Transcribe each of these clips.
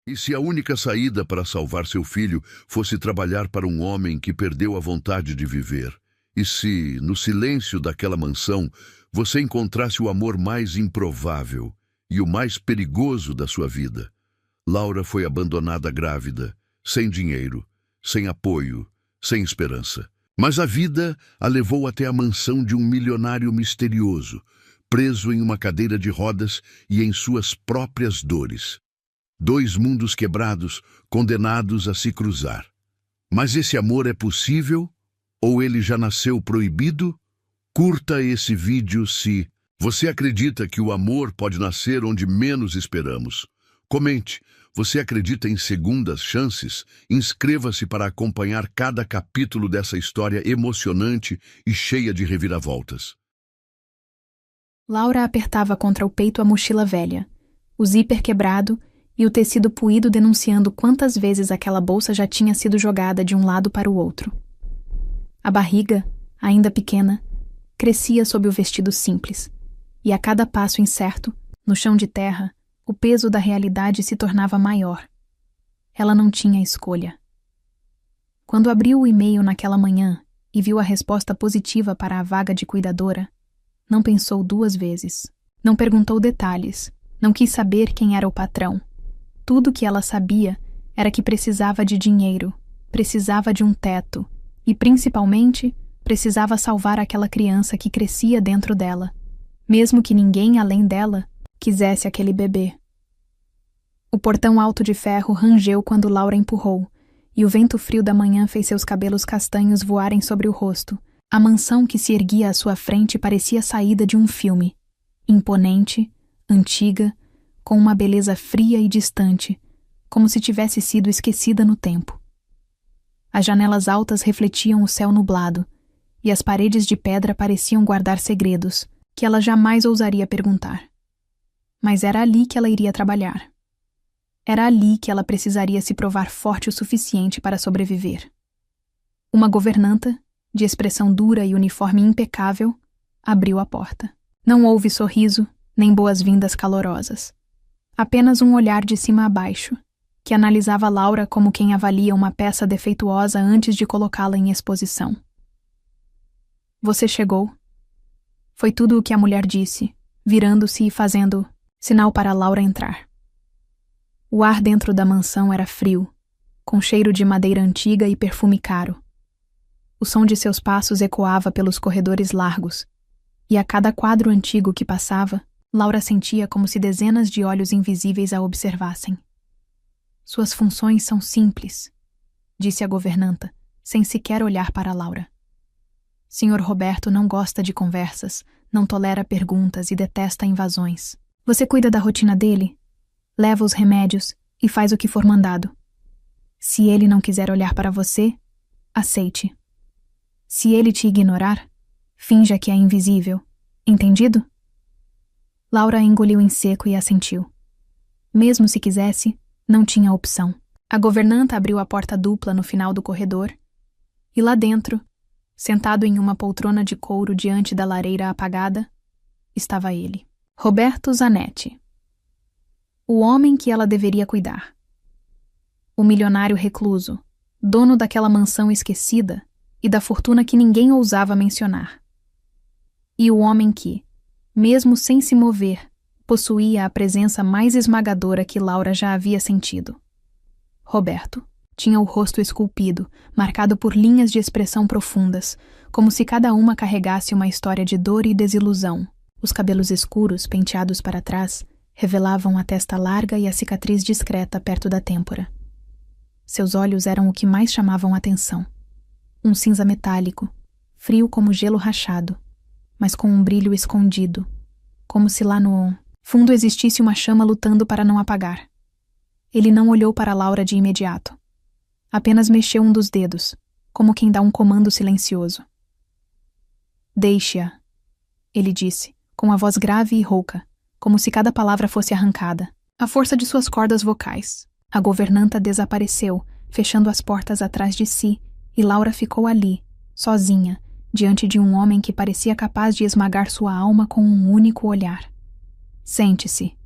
E se a única saída para salvar seu filho fosse trabalhar para um homem que perdeu a vontade de viver? E se, no silêncio daquela mansão, você encontrasse o amor mais improvável e o mais perigoso da sua vida? Laura foi abandonada grávida, sem dinheiro, sem apoio, sem esperança. Mas a vida a levou até a mansão de um milionário misterioso, preso em uma cadeira de rodas e em suas próprias dores. Dois mundos quebrados, condenados a se cruzar. Mas esse amor é possível? Ou ele já nasceu proibido? Curta esse vídeo se você acredita que o amor pode nascer onde menos esperamos. Comente, você acredita em segundas chances? Inscreva-se para acompanhar cada capítulo dessa história emocionante e cheia de reviravoltas. Laura apertava contra o peito a mochila velha, o zíper quebrado e o tecido puído denunciando quantas vezes aquela bolsa já tinha sido jogada de um lado para o outro. A barriga, ainda pequena, crescia sob o vestido simples, e a cada passo incerto, no chão de terra, o peso da realidade se tornava maior. Ela não tinha escolha. Quando abriu o e-mail naquela manhã e viu a resposta positiva para a vaga de cuidadora, não pensou duas vezes. Não perguntou detalhes, não quis saber quem era o patrão. Tudo que ela sabia era que precisava de dinheiro, precisava de um teto e, principalmente, precisava salvar aquela criança que crescia dentro dela, mesmo que ninguém além dela quisesse aquele bebê. O portão alto de ferro rangeu quando Laura empurrou, e o vento frio da manhã fez seus cabelos castanhos voarem sobre o rosto. A mansão que se erguia à sua frente parecia saída de um filme, imponente, antiga, com uma beleza fria e distante, como se tivesse sido esquecida no tempo. As janelas altas refletiam o céu nublado, e as paredes de pedra pareciam guardar segredos, que ela jamais ousaria perguntar. Mas era ali que ela iria trabalhar. Era ali que ela precisaria se provar forte o suficiente para sobreviver. Uma governanta, de expressão dura e uniforme impecável, abriu a porta. Não houve sorriso, nem boas-vindas calorosas. Apenas um olhar de cima a baixo, que analisava Laura como quem avalia uma peça defeituosa antes de colocá-la em exposição. Você chegou. Foi tudo o que a mulher disse, virando-se e fazendo sinal para Laura entrar. O ar dentro da mansão era frio, com cheiro de madeira antiga e perfume caro. O som de seus passos ecoava pelos corredores largos, e a cada quadro antigo que passava, Laura sentia como se dezenas de olhos invisíveis a observassem. Suas funções são simples, disse a governanta, sem sequer olhar para Laura. Sr. Roberto não gosta de conversas, não tolera perguntas e detesta invasões. Você cuida da rotina dele, leva os remédios e faz o que for mandado. Se ele não quiser olhar para você, aceite. Se ele te ignorar, finja que é invisível. Entendido? Laura engoliu em seco e assentiu. Mesmo se quisesse, não tinha opção. A governanta abriu a porta dupla no final do corredor e lá dentro, sentado em uma poltrona de couro diante da lareira apagada, estava ele, Roberto Zanetti. O homem que ela deveria cuidar. O milionário recluso, dono daquela mansão esquecida e da fortuna que ninguém ousava mencionar. E o homem que, mesmo sem se mover, possuía a presença mais esmagadora que Laura já havia sentido. Roberto tinha o rosto esculpido, marcado por linhas de expressão profundas, como se cada uma carregasse uma história de dor e desilusão. Os cabelos escuros, penteados para trás, revelavam a testa larga e a cicatriz discreta perto da têmpora. Seus olhos eram o que mais chamavam a atenção. Um cinza metálico, frio como gelo rachado, mas com um brilho escondido, como se lá no fundo existisse uma chama lutando para não apagar. Ele não olhou para Laura de imediato. Apenas mexeu um dos dedos, como quem dá um comando silencioso. Deixe-a, ele disse, com a voz grave e rouca, como se cada palavra fosse arrancada. A força de suas cordas vocais. A governanta desapareceu, fechando as portas atrás de si, e Laura ficou ali, sozinha, diante de um homem que parecia capaz de esmagar sua alma com um único olhar. Sente-se,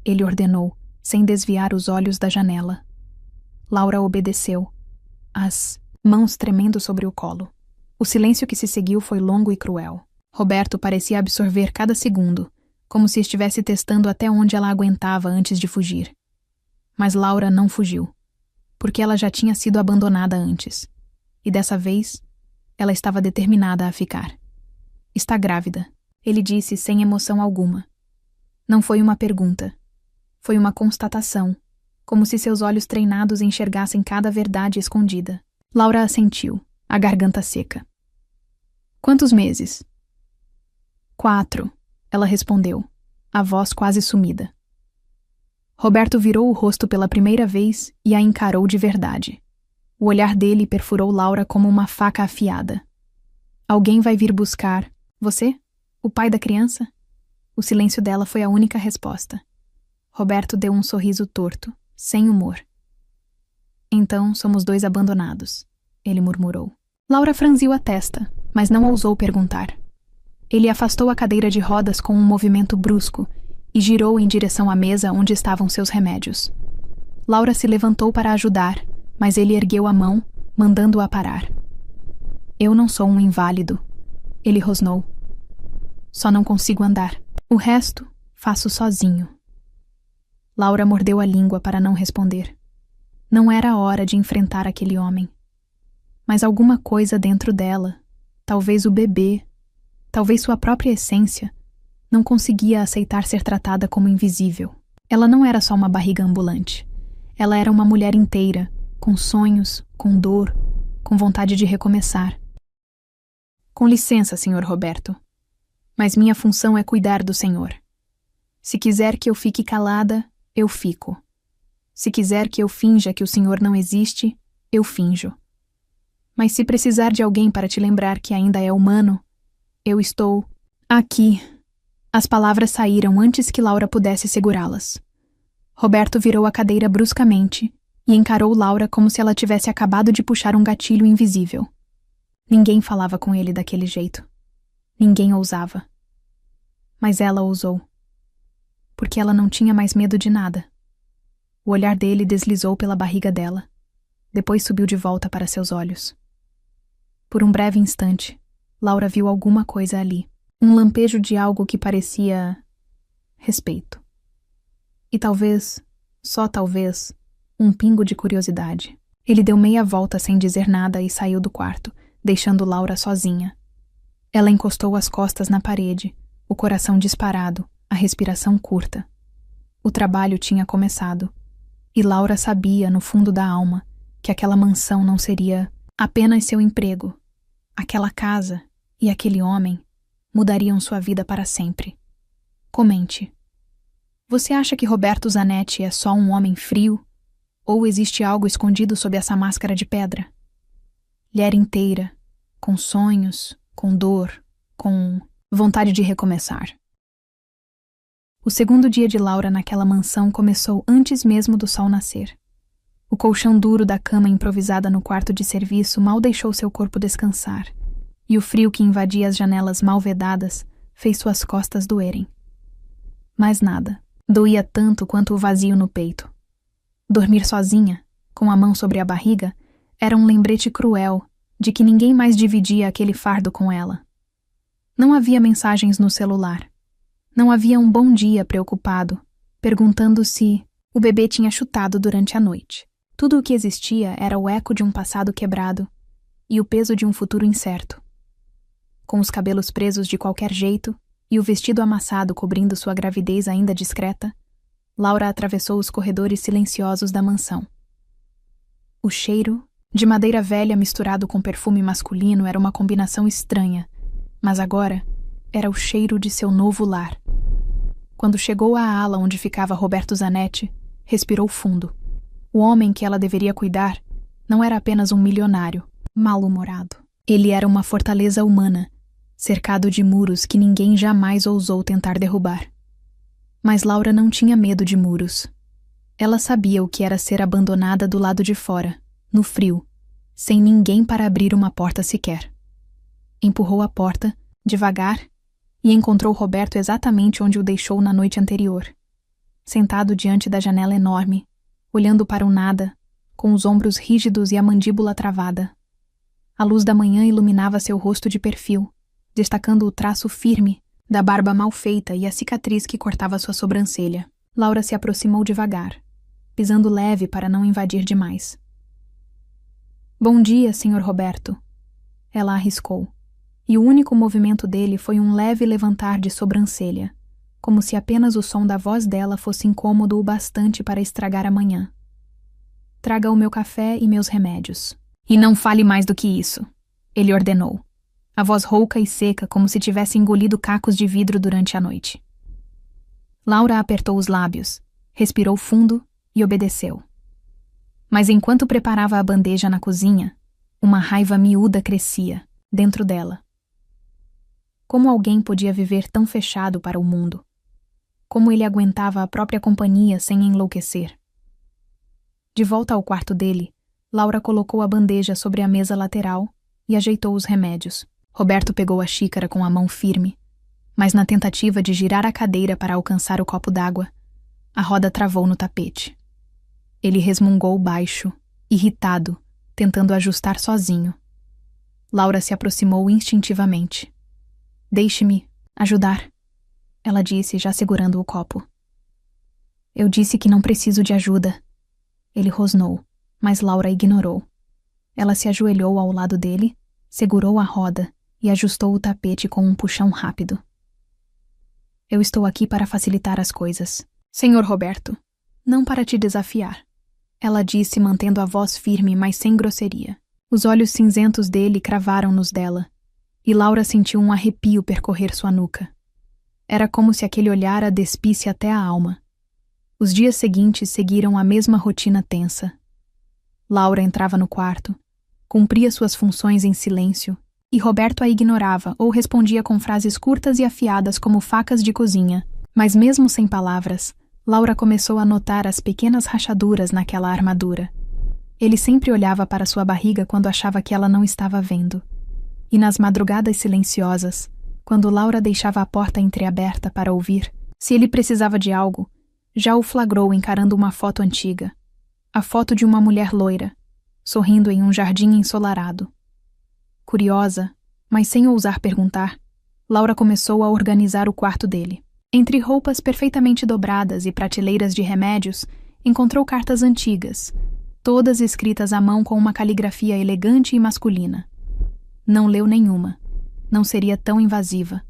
ele ordenou, sem desviar os olhos da janela. Laura obedeceu, as mãos tremendo sobre o colo. O silêncio que se seguiu foi longo e cruel. Roberto parecia absorver cada segundo, como se estivesse testando até onde ela aguentava antes de fugir. Mas Laura não fugiu, porque ela já tinha sido abandonada antes. E dessa vez, ela estava determinada a ficar. Está grávida, ele disse sem emoção alguma. Não foi uma pergunta. Foi uma constatação, como se seus olhos treinados enxergassem cada verdade escondida. Laura assentiu, a garganta seca. Quantos meses? 4, ela respondeu, a voz quase sumida. Roberto virou o rosto pela primeira vez e a encarou de verdade. O olhar dele perfurou Laura como uma faca afiada. Alguém vai vir buscar você? O pai da criança? O silêncio dela foi a única resposta. Roberto deu um sorriso torto, sem humor. Então somos 2 abandonados, ele murmurou. Laura franziu a testa, mas não ousou perguntar. Ele afastou a cadeira de rodas com um movimento brusco e girou em direção à mesa onde estavam seus remédios. Laura se levantou para ajudar, mas ele ergueu a mão, mandando-a parar. Eu não sou um inválido, ele rosnou. Só não consigo andar. O resto, faço sozinho. Laura mordeu a língua para não responder. Não era a hora de enfrentar aquele homem. Mas alguma coisa dentro dela, talvez o bebê, talvez sua própria essência, não conseguia aceitar ser tratada como invisível. Ela não era só uma barriga ambulante. Ela era uma mulher inteira, com sonhos, com dor, com vontade de recomeçar. Com licença, Sr. Roberto, mas minha função é cuidar do senhor. Se quiser que eu fique calada, eu fico. Se quiser que eu finja que o senhor não existe, eu finjo. Mas se precisar de alguém para te lembrar que ainda é humano, eu estou aqui. As palavras saíram antes que Laura pudesse segurá-las. Roberto virou a cadeira bruscamente e encarou Laura como se ela tivesse acabado de puxar um gatilho invisível. Ninguém falava com ele daquele jeito. Ninguém ousava. Mas ela ousou. Porque ela não tinha mais medo de nada. O olhar dele deslizou pela barriga dela. Depois subiu de volta para seus olhos. Por um breve instante, Laura viu alguma coisa ali. Um lampejo de algo que parecia respeito. E talvez, só talvez, um pingo de curiosidade. Ele deu meia volta sem dizer nada e saiu do quarto, deixando Laura sozinha. Ela encostou as costas na parede, o coração disparado, a respiração curta. O trabalho tinha começado, e Laura sabia, no fundo da alma, que aquela mansão não seria apenas seu emprego. Aquela casa e aquele homem mudariam sua vida para sempre. Comente. Você acha que Roberto Zanetti é só um homem frio? Ou existe algo escondido sob essa máscara de pedra? Mulher inteira, com sonhos, com dor, com vontade de recomeçar. O segundo dia de Laura naquela mansão começou antes mesmo do sol nascer. O colchão duro da cama improvisada no quarto de serviço mal deixou seu corpo descansar, e o frio que invadia as janelas mal vedadas fez suas costas doerem. Mais nada. Doía tanto quanto o vazio no peito. Dormir sozinha, com a mão sobre a barriga, era um lembrete cruel de que ninguém mais dividia aquele fardo com ela. Não havia mensagens no celular. Não havia um bom dia preocupado, perguntando se o bebê tinha chutado durante a noite. Tudo o que existia era o eco de um passado quebrado e o peso de um futuro incerto. Com os cabelos presos de qualquer jeito e o vestido amassado cobrindo sua gravidez ainda discreta, Laura atravessou os corredores silenciosos da mansão. O cheiro, de madeira velha misturado com perfume masculino, era uma combinação estranha, mas agora era o cheiro de seu novo lar. Quando chegou à ala onde ficava Roberto Zanetti, respirou fundo. O homem que ela deveria cuidar não era apenas um milionário, mal-humorado. Ele era uma fortaleza humana, cercado de muros que ninguém jamais ousou tentar derrubar. Mas Laura não tinha medo de muros. Ela sabia o que era ser abandonada do lado de fora, no frio, sem ninguém para abrir uma porta sequer. Empurrou a porta, devagar, e encontrou Roberto exatamente onde o deixou na noite anterior. sentado diante da janela enorme, olhando para o nada, com os ombros rígidos e a mandíbula travada. A luz da manhã iluminava seu rosto de perfil, destacando o traço firme da barba mal feita e a cicatriz que cortava sua sobrancelha. Laura se aproximou devagar, pisando leve para não invadir demais. "Bom dia, Sr. Roberto." Ela arriscou, e o único movimento dele foi um leve levantar de sobrancelha, como se apenas o som da voz dela fosse incômodo o bastante para estragar a manhã. "Traga o meu café e meus remédios. E não fale mais do que isso", ele ordenou, a voz rouca e seca como se tivesse engolido cacos de vidro durante a noite. Laura apertou os lábios, respirou fundo e obedeceu. Mas enquanto preparava a bandeja na cozinha, uma raiva miúda crescia dentro dela. Como alguém podia viver tão fechado para o mundo? Como ele aguentava a própria companhia sem enlouquecer? De volta ao quarto dele, Laura colocou a bandeja sobre a mesa lateral e ajeitou os remédios. Roberto pegou a xícara com a mão firme, mas na tentativa de girar a cadeira para alcançar o copo d'água, a roda travou no tapete. Ele resmungou baixo, irritado, tentando ajustar sozinho. Laura se aproximou instintivamente. "Deixe-me ajudar", ela disse, já segurando o copo. "Eu disse que não preciso de ajuda." Ele rosnou, mas Laura ignorou. Ela se ajoelhou ao lado dele, segurou a roda e ajustou o tapete com um puxão rápido. "Eu estou aqui para facilitar as coisas, Sr. Roberto, não para te desafiar", ela disse, mantendo a voz firme, mas sem grosseria. Os olhos cinzentos dele cravaram nos dela, e Laura sentiu um arrepio percorrer sua nuca. Era como se aquele olhar a despisse até a alma. Os dias seguintes seguiram a mesma rotina tensa. Laura entrava no quarto, cumpria suas funções em silêncio, e Roberto a ignorava ou respondia com frases curtas e afiadas como facas de cozinha. Mas mesmo sem palavras, Laura começou a notar as pequenas rachaduras naquela armadura. Ele sempre olhava para sua barriga quando achava que ela não estava vendo. E nas madrugadas silenciosas, quando Laura deixava a porta entreaberta para ouvir, se ele precisava de algo, já o flagrou encarando uma foto antiga. A foto de uma mulher loira, sorrindo em um jardim ensolarado. Curiosa, mas sem ousar perguntar, Laura começou a organizar o quarto dele. Entre roupas perfeitamente dobradas e prateleiras de remédios, encontrou cartas antigas, todas escritas à mão com uma caligrafia elegante e masculina. Não leu nenhuma. Não seria tão invasiva.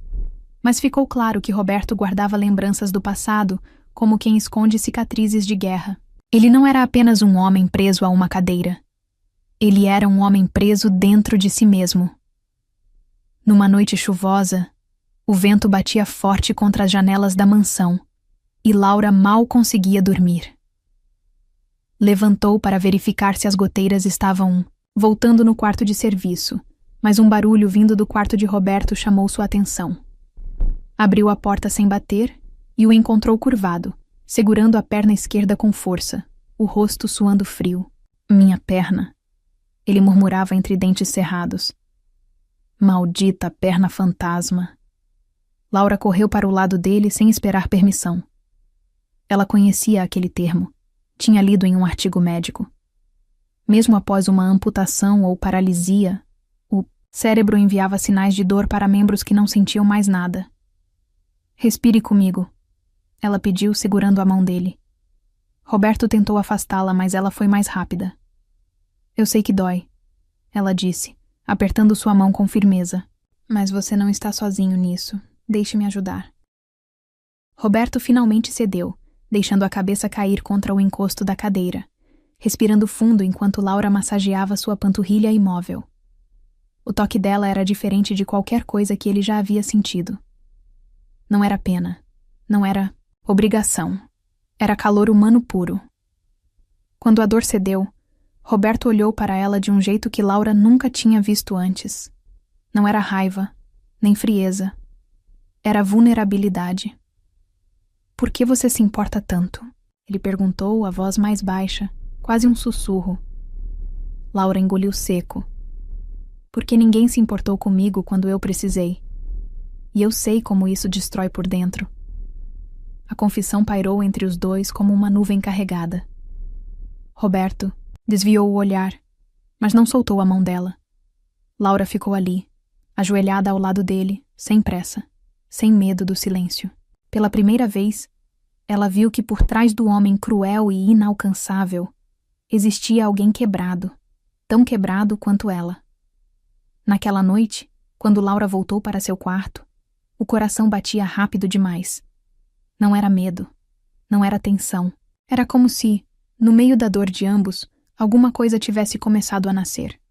Mas ficou claro que Roberto guardava lembranças do passado como quem esconde cicatrizes de guerra. Ele não era apenas um homem preso a uma cadeira. Ele era um homem preso dentro de si mesmo. Numa noite chuvosa, o vento batia forte contra as janelas da mansão, e Laura mal conseguia dormir. Levantou para verificar se as goteiras estavam voltando no quarto de serviço, mas um barulho vindo do quarto de Roberto chamou sua atenção. Abriu a porta sem bater e o encontrou curvado, segurando a perna esquerda com força, o rosto suando frio. "Minha perna", ele murmurava entre dentes cerrados. "Maldita perna fantasma." Laura correu para o lado dele sem esperar permissão. Ela conhecia aquele termo. Tinha lido em um artigo médico. Mesmo após uma amputação ou paralisia, o cérebro enviava sinais de dor para membros que não sentiam mais nada. "Respire comigo", ela pediu, segurando a mão dele. Roberto tentou afastá-la, mas ela foi mais rápida. "Eu sei que dói", ela disse, apertando sua mão com firmeza. "Mas você não está sozinho nisso. Deixe-me ajudar." Roberto finalmente cedeu, deixando a cabeça cair contra o encosto da cadeira, respirando fundo enquanto Laura massageava sua panturrilha imóvel. O toque dela era diferente de qualquer coisa que ele já havia sentido. Não era pena. Não era obrigação. Era calor humano puro. Quando a dor cedeu, Roberto olhou para ela de um jeito que Laura nunca tinha visto antes. Não era raiva, nem frieza. Era vulnerabilidade. "Por que você se importa tanto?" ele perguntou, a voz mais baixa, quase um sussurro. Laura engoliu seco. "Porque ninguém se importou comigo quando eu precisei. E eu sei como isso destrói por dentro." A confissão pairou entre os dois como uma nuvem carregada. Roberto desviou o olhar, mas não soltou a mão dela. Laura ficou ali, ajoelhada ao lado dele, sem pressa, sem medo do silêncio. Pela primeira vez, ela viu que por trás do homem cruel e inalcançável existia alguém quebrado, tão quebrado quanto ela. Naquela noite, quando Laura voltou para seu quarto, o coração batia rápido demais. Não era medo, não era tensão. Era como se, no meio da dor de ambos, alguma coisa tivesse começado a nascer.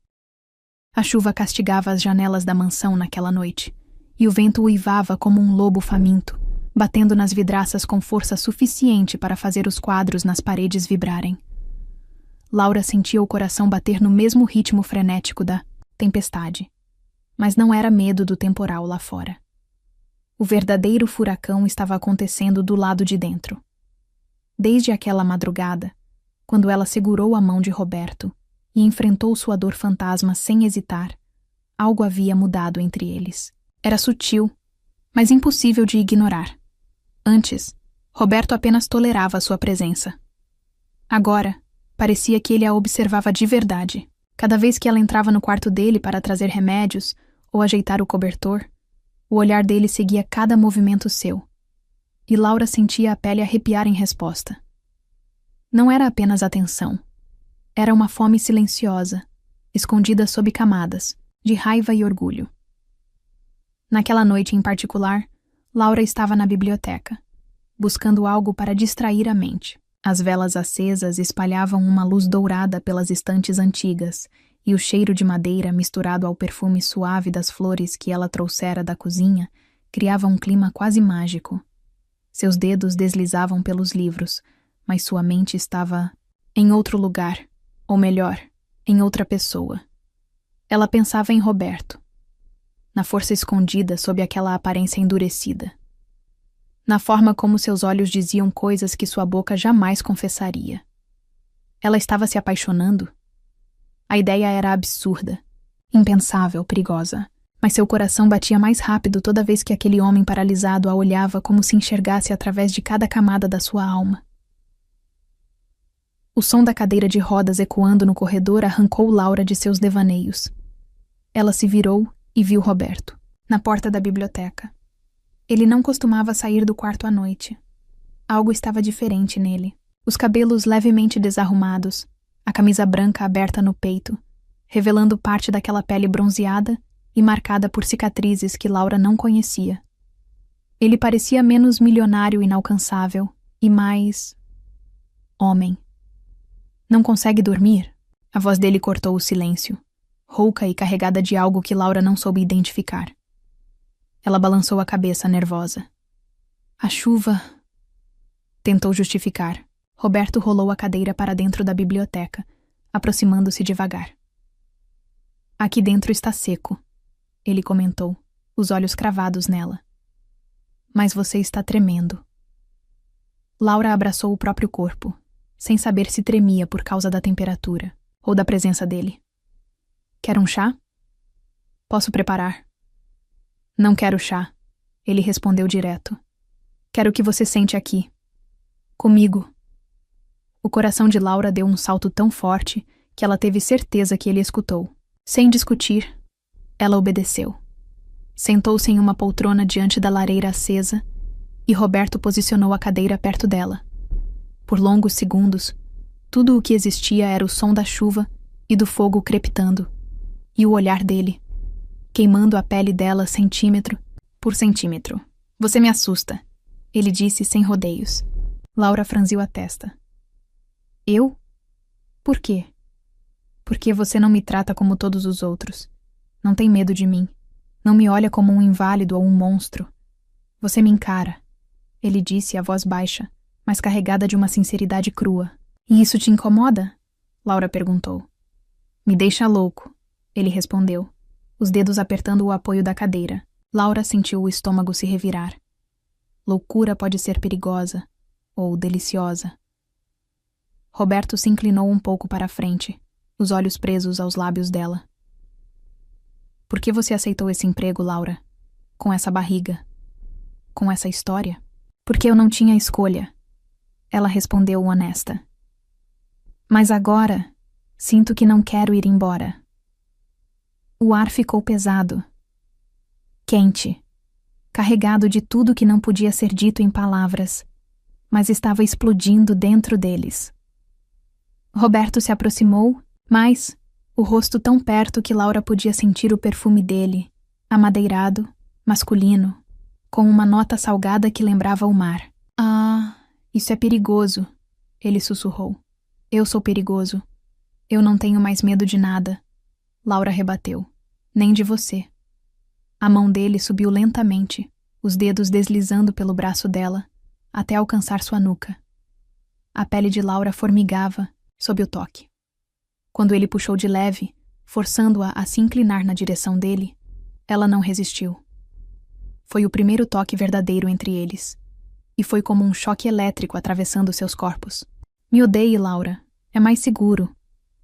A chuva castigava as janelas da mansão naquela noite, e o vento uivava como um lobo faminto, batendo nas vidraças com força suficiente para fazer os quadros nas paredes vibrarem. Laura sentia o coração bater no mesmo ritmo frenético da tempestade, mas não era medo do temporal lá fora. O verdadeiro furacão estava acontecendo do lado de dentro. Desde aquela madrugada, quando ela segurou a mão de Roberto e enfrentou sua dor fantasma sem hesitar, algo havia mudado entre eles. Era sutil, mas impossível de ignorar. Antes, Roberto apenas tolerava sua presença. Agora, parecia que ele a observava de verdade. Cada vez que ela entrava no quarto dele para trazer remédios ou ajeitar o cobertor, o olhar dele seguia cada movimento seu. E Laura sentia a pele arrepiar em resposta. Não era apenas atenção. Era uma fome silenciosa, escondida sob camadas, de raiva e orgulho. Naquela noite em particular, Laura estava na biblioteca, buscando algo para distrair a mente. As velas acesas espalhavam uma luz dourada pelas estantes antigas, e o cheiro de madeira misturado ao perfume suave das flores que ela trouxera da cozinha criava um clima quase mágico. Seus dedos deslizavam pelos livros, mas sua mente estava em outro lugar, ou melhor, em outra pessoa. Ela pensava em Roberto, na força escondida sob aquela aparência endurecida, na forma como seus olhos diziam coisas que sua boca jamais confessaria. Ela estava se apaixonando? A ideia era absurda, impensável, perigosa, mas seu coração batia mais rápido toda vez que aquele homem paralisado a olhava como se enxergasse através de cada camada da sua alma. O som da cadeira de rodas ecoando no corredor arrancou Laura de seus devaneios. Ela se virou e viu Roberto, na porta da biblioteca. Ele não costumava sair do quarto à noite. Algo estava diferente nele. Os cabelos levemente desarrumados, a camisa branca aberta no peito, revelando parte daquela pele bronzeada e marcada por cicatrizes que Laura não conhecia. Ele parecia menos milionário e inalcançável e mais... homem. Não consegue dormir? A voz dele cortou o silêncio, rouca e carregada de algo que Laura não soube identificar. Ela balançou a cabeça, nervosa. A chuva... Tentou justificar. Roberto rolou a cadeira para dentro da biblioteca, aproximando-se devagar. Aqui dentro está seco, ele comentou, os olhos cravados nela. Mas você está tremendo. Laura abraçou o próprio corpo, sem saber se tremia por causa da temperatura ou da presença dele. Quer um chá? Posso preparar. Não quero chá, ele respondeu direto. Quero que você sente aqui. Comigo. O coração de Laura deu um salto tão forte que ela teve certeza que ele escutou. Sem discutir, ela obedeceu. Sentou-se em uma poltrona diante da lareira acesa e Roberto posicionou a cadeira perto dela. Por longos segundos, tudo o que existia era o som da chuva e do fogo crepitando, e o olhar dele, queimando a pele dela centímetro por centímetro. Você me assusta, ele disse sem rodeios. Laura franziu a testa. Eu? Por quê? Porque você não me trata como todos os outros. Não tem medo de mim. Não me olha como um inválido ou um monstro. Você me encara, ele disse a voz baixa, mas carregada de uma sinceridade crua. E isso te incomoda? Laura perguntou. Me deixa louco, ele respondeu, os dedos apertando o apoio da cadeira. Laura sentiu o estômago se revirar. Loucura pode ser perigosa, ou deliciosa. Roberto se inclinou um pouco para a frente, os olhos presos aos lábios dela. Por que você aceitou esse emprego, Laura? Com essa barriga? Com essa história? Porque eu não tinha escolha, ela respondeu honesta. Mas agora, sinto que não quero ir embora. O ar ficou pesado, quente, carregado de tudo que não podia ser dito em palavras, mas estava explodindo dentro deles. Roberto se aproximou, mas, o rosto tão perto que Laura podia sentir o perfume dele, amadeirado, masculino, com uma nota salgada que lembrava o mar. Ah, isso é perigoso, ele sussurrou. Eu sou perigoso. Eu não tenho mais medo de nada. Laura rebateu. Nem de você. A mão dele subiu lentamente, os dedos deslizando pelo braço dela, até alcançar sua nuca. A pele de Laura formigava sob o toque. Quando ele puxou de leve, forçando-a a se inclinar na direção dele, ela não resistiu. Foi o primeiro toque verdadeiro entre eles, e foi como um choque elétrico atravessando seus corpos. Me odeie, Laura. É mais seguro,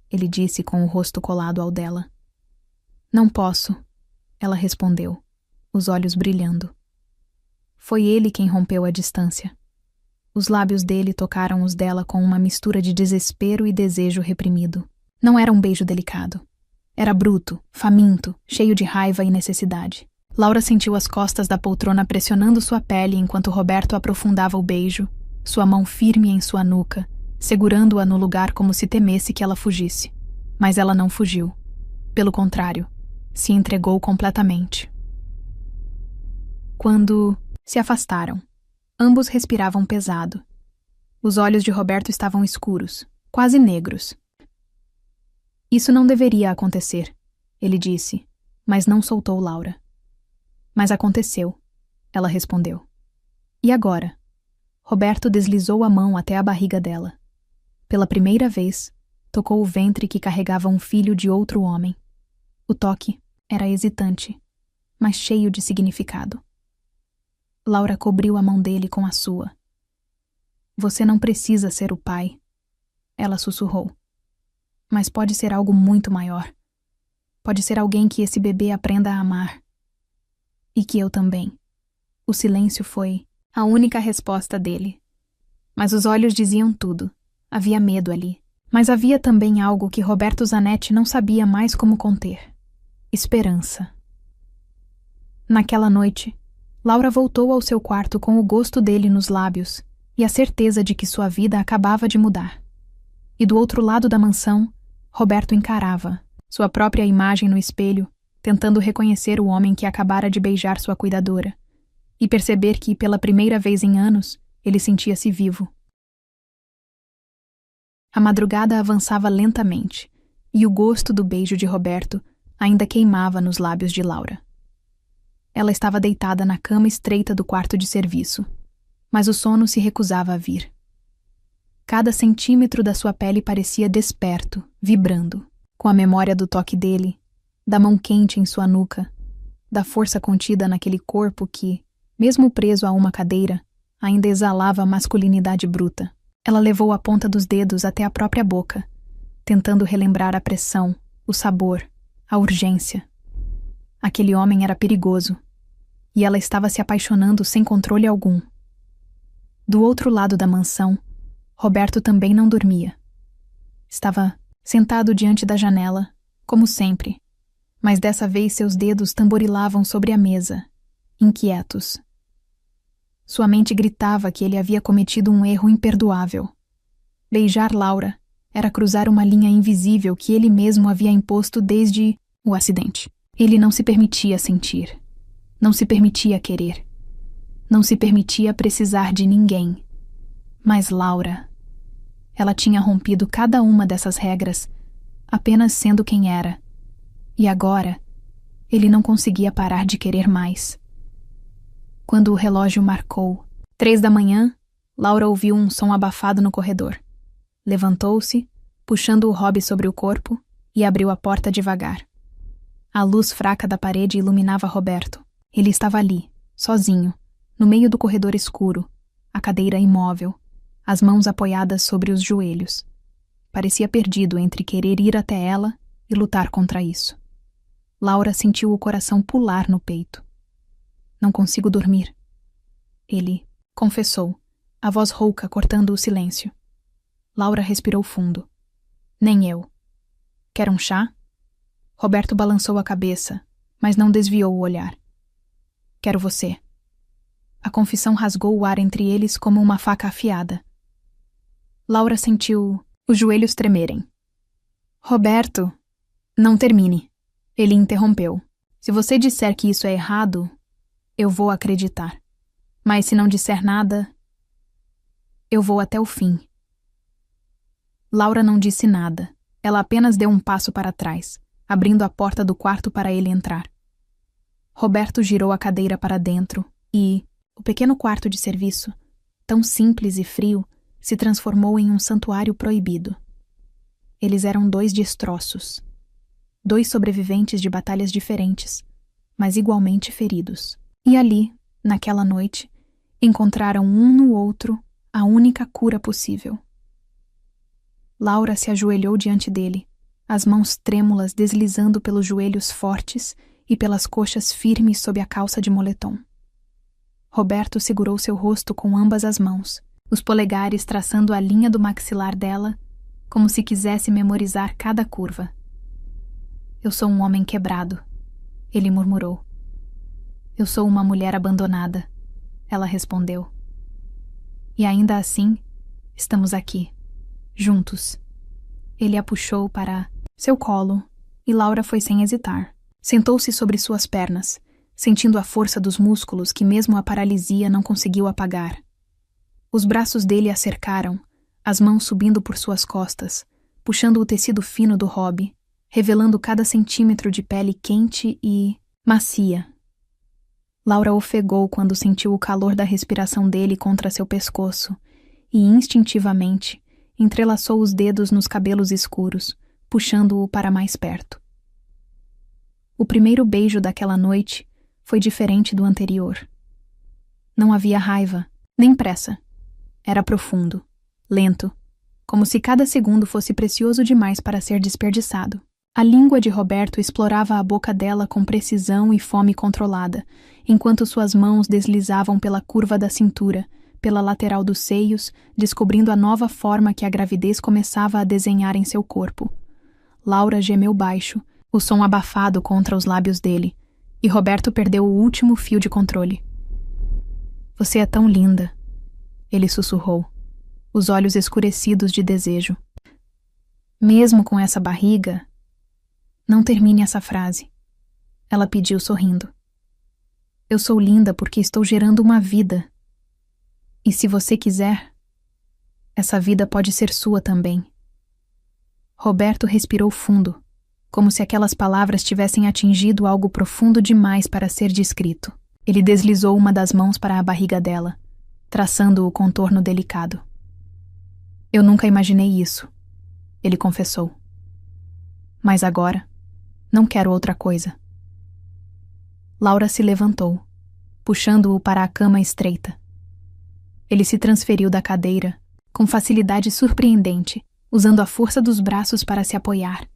ele disse com o rosto colado ao dela. Não posso, ela respondeu, os olhos brilhando. Foi ele quem rompeu a distância. Os lábios dele tocaram os dela com uma mistura de desespero e desejo reprimido. Não era um beijo delicado. Era bruto, faminto, cheio de raiva e necessidade. Laura sentiu as costas da poltrona pressionando sua pele enquanto Roberto aprofundava o beijo, sua mão firme em sua nuca, segurando-a no lugar como se temesse que ela fugisse. Mas ela não fugiu. Pelo contrário, se entregou completamente. Quando se afastaram, ambos respiravam pesado. Os olhos de Roberto estavam escuros, quase negros. Isso não deveria acontecer, ele disse, mas não soltou Laura. Mas aconteceu, ela respondeu. E agora? Roberto deslizou a mão até a barriga dela. Pela primeira vez, tocou o ventre que carregava um filho de outro homem. O toque era hesitante, mas cheio de significado. Laura cobriu a mão dele com a sua. Você não precisa ser o pai, ela sussurrou. Mas pode ser algo muito maior. Pode ser alguém que esse bebê aprenda a amar. E que eu também. O silêncio foi a única resposta dele. Mas os olhos diziam tudo. Havia medo ali. Mas havia também algo que Roberto Zanetti não sabia mais como conter. Esperança. Naquela noite, Laura voltou ao seu quarto com o gosto dele nos lábios e a certeza de que sua vida acabava de mudar. E do outro lado da mansão, Roberto encarava sua própria imagem no espelho, tentando reconhecer o homem que acabara de beijar sua cuidadora, e perceber que, pela primeira vez em anos, ele sentia-se vivo. A madrugada avançava lentamente, e o gosto do beijo de Roberto ainda queimava nos lábios de Laura. Ela estava deitada na cama estreita do quarto de serviço, mas o sono se recusava a vir. Cada centímetro da sua pele parecia desperto, vibrando, com a memória do toque dele, da mão quente em sua nuca, da força contida naquele corpo que, mesmo preso a uma cadeira, ainda exalava masculinidade bruta. Ela levou a ponta dos dedos até a própria boca, tentando relembrar a pressão, o sabor, a urgência. Aquele homem era perigoso, e ela estava se apaixonando sem controle algum. Do outro lado da mansão, Roberto também não dormia. Estava sentado diante da janela, como sempre, mas dessa vez seus dedos tamborilavam sobre a mesa, inquietos. Sua mente gritava que ele havia cometido um erro imperdoável. Beijar Laura era cruzar uma linha invisível que ele mesmo havia imposto desde o acidente. Ele não se permitia sentir, não se permitia querer, não se permitia precisar de ninguém. Mas Laura, ela tinha rompido cada uma dessas regras, apenas sendo quem era. E agora, ele não conseguia parar de querer mais. Quando o relógio marcou 3 da manhã, Laura ouviu um som abafado no corredor. Levantou-se, puxando o hobby sobre o corpo, e abriu a porta devagar. A luz fraca da parede iluminava Roberto. Ele estava ali, sozinho, no meio do corredor escuro, a cadeira imóvel, as mãos apoiadas sobre os joelhos. Parecia perdido entre querer ir até ela e lutar contra isso. Laura sentiu o coração pular no peito. Não consigo dormir. Ele confessou, a voz rouca cortando o silêncio. Laura respirou fundo. Nem eu. Quer um chá? Roberto balançou a cabeça, mas não desviou o olhar. Quero você. A confissão rasgou o ar entre eles como uma faca afiada. Laura sentiu os joelhos tremerem. Roberto, não termine. Ele interrompeu. Se você disser que isso é errado, eu vou acreditar. Mas se não disser nada, eu vou até o fim. Laura não disse nada. Ela apenas deu um passo para trás, abrindo a porta do quarto para ele entrar. Roberto girou a cadeira para dentro e o pequeno quarto de serviço, tão simples e frio, se transformou em um santuário proibido. Eles eram dois destroços. Dois sobreviventes de batalhas diferentes, mas igualmente feridos. E ali, naquela noite, encontraram um no outro a única cura possível. Laura se ajoelhou diante dele, as mãos trêmulas deslizando pelos joelhos fortes e pelas coxas firmes sob a calça de moletom. Roberto segurou seu rosto com ambas as mãos, os polegares traçando a linha do maxilar dela, como se quisesse memorizar cada curva. Eu sou um homem quebrado, ele murmurou. Eu sou uma mulher abandonada, ela respondeu. E ainda assim, estamos aqui, juntos. Ele a puxou para seu colo e Laura foi sem hesitar. Sentou-se sobre suas pernas, sentindo a força dos músculos que mesmo a paralisia não conseguiu apagar. Os braços dele a cercaram, as mãos subindo por suas costas, puxando o tecido fino do hobby, revelando cada centímetro de pele quente e macia. Laura ofegou quando sentiu o calor da respiração dele contra seu pescoço e, instintivamente, entrelaçou os dedos nos cabelos escuros, puxando-o para mais perto. O primeiro beijo daquela noite foi diferente do anterior. Não havia raiva, nem pressa. Era profundo, lento, como se cada segundo fosse precioso demais para ser desperdiçado. A língua de Roberto explorava a boca dela com precisão e fome controlada, enquanto suas mãos deslizavam pela curva da cintura, pela lateral dos seios, descobrindo a nova forma que a gravidez começava a desenhar em seu corpo. Laura gemeu baixo, o som abafado contra os lábios dele, e Roberto perdeu o último fio de controle. Você é tão linda, ele sussurrou, os olhos escurecidos de desejo. Mesmo com essa barriga... Não termine essa frase. Ela pediu sorrindo. Eu sou linda porque estou gerando uma vida. E se você quiser, essa vida pode ser sua também. Roberto respirou fundo, como se aquelas palavras tivessem atingido algo profundo demais para ser descrito. Ele deslizou uma das mãos para a barriga dela, traçando o contorno delicado. Eu nunca imaginei isso, ele confessou. Mas agora, não quero outra coisa. Laura se levantou, puxando-o para a cama estreita. Ele se transferiu da cadeira, com facilidade surpreendente, usando a força dos braços para se apoiar,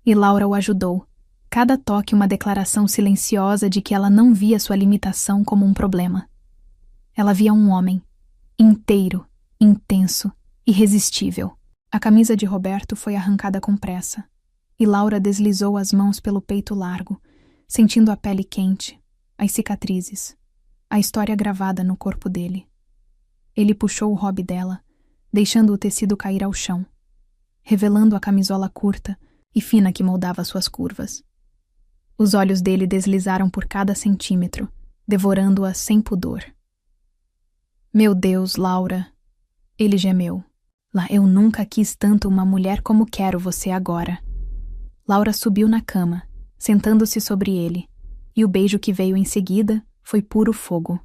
e Laura o ajudou, cada toque uma declaração silenciosa de que ela não via sua limitação como um problema. Ela via um homem, inteiro, intenso, irresistível. A camisa de Roberto foi arrancada com pressa, e Laura deslizou as mãos pelo peito largo, sentindo a pele quente, as cicatrizes, a história gravada no corpo dele. Ele puxou o hobby dela, deixando o tecido cair ao chão, revelando a camisola curta e fina que moldava suas curvas. Os olhos dele deslizaram por cada centímetro, devorando-a sem pudor. Meu Deus, Laura! Ele gemeu. Lá, eu nunca quis tanto uma mulher como quero você agora. Laura subiu na cama, sentando-se sobre ele, e o beijo que veio em seguida foi puro fogo.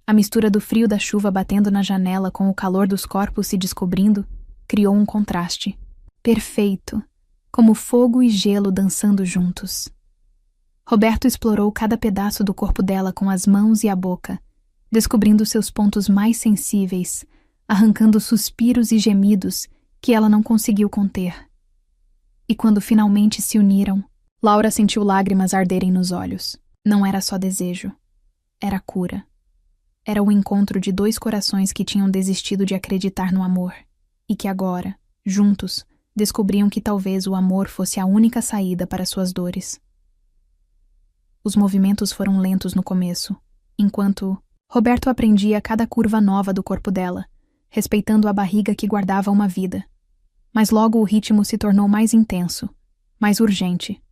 A mistura do frio da chuva batendo na janela com o calor dos corpos se descobrindo criou um contraste. Perfeito, como fogo e gelo dançando juntos. Roberto explorou cada pedaço do corpo dela com as mãos e a boca, descobrindo seus pontos mais sensíveis, arrancando suspiros e gemidos que ela não conseguiu conter. E quando finalmente se uniram, Laura sentiu lágrimas arderem nos olhos. Não era só desejo. Era cura. era o encontro de dois corações que tinham desistido de acreditar no amor e que agora, juntos, descobriam que talvez o amor fosse a única saída para suas dores. Os movimentos foram lentos no começo, enquanto Roberto aprendia cada curva nova do corpo dela, respeitando a barriga que guardava uma vida. Mas logo o ritmo se tornou mais intenso, mais urgente,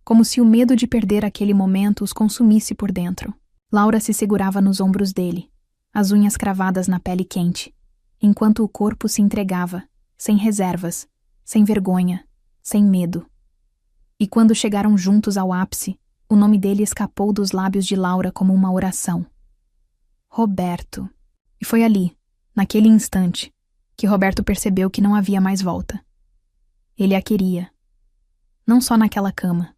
como se o medo de perder aquele momento os consumisse por dentro. Laura se segurava nos ombros dele, as unhas cravadas na pele quente, enquanto o corpo se entregava, sem reservas, sem vergonha, sem medo. E quando chegaram juntos ao ápice, o nome dele escapou dos lábios de Laura como uma oração. Roberto. E foi ali, naquele instante, que Roberto percebeu que não havia mais volta. Ele a queria. Não só naquela cama.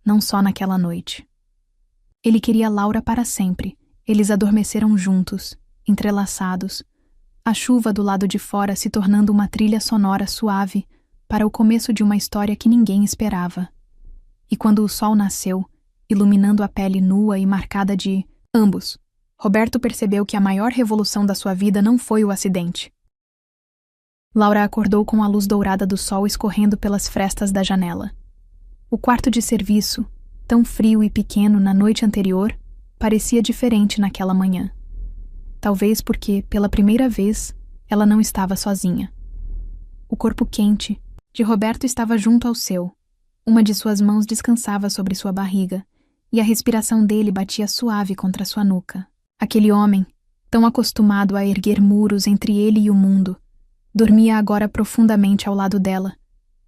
Não só naquela noite. Ele queria Laura para sempre. Eles adormeceram juntos, entrelaçados, a chuva do lado de fora se tornando uma trilha sonora suave para o começo de uma história que ninguém esperava. E quando o sol nasceu, iluminando a pele nua e marcada de ambos, Roberto percebeu que a maior revolução da sua vida não foi o acidente. Laura acordou com a luz dourada do sol escorrendo pelas frestas da janela. O quarto de serviço, tão frio e pequeno na noite anterior, parecia diferente naquela manhã. Talvez porque, pela primeira vez, ela não estava sozinha. O corpo quente de Roberto estava junto ao seu. Uma de suas mãos descansava sobre sua barriga, e a respiração dele batia suave contra sua nuca. Aquele homem, tão acostumado a erguer muros entre ele e o mundo, dormia agora profundamente ao lado dela,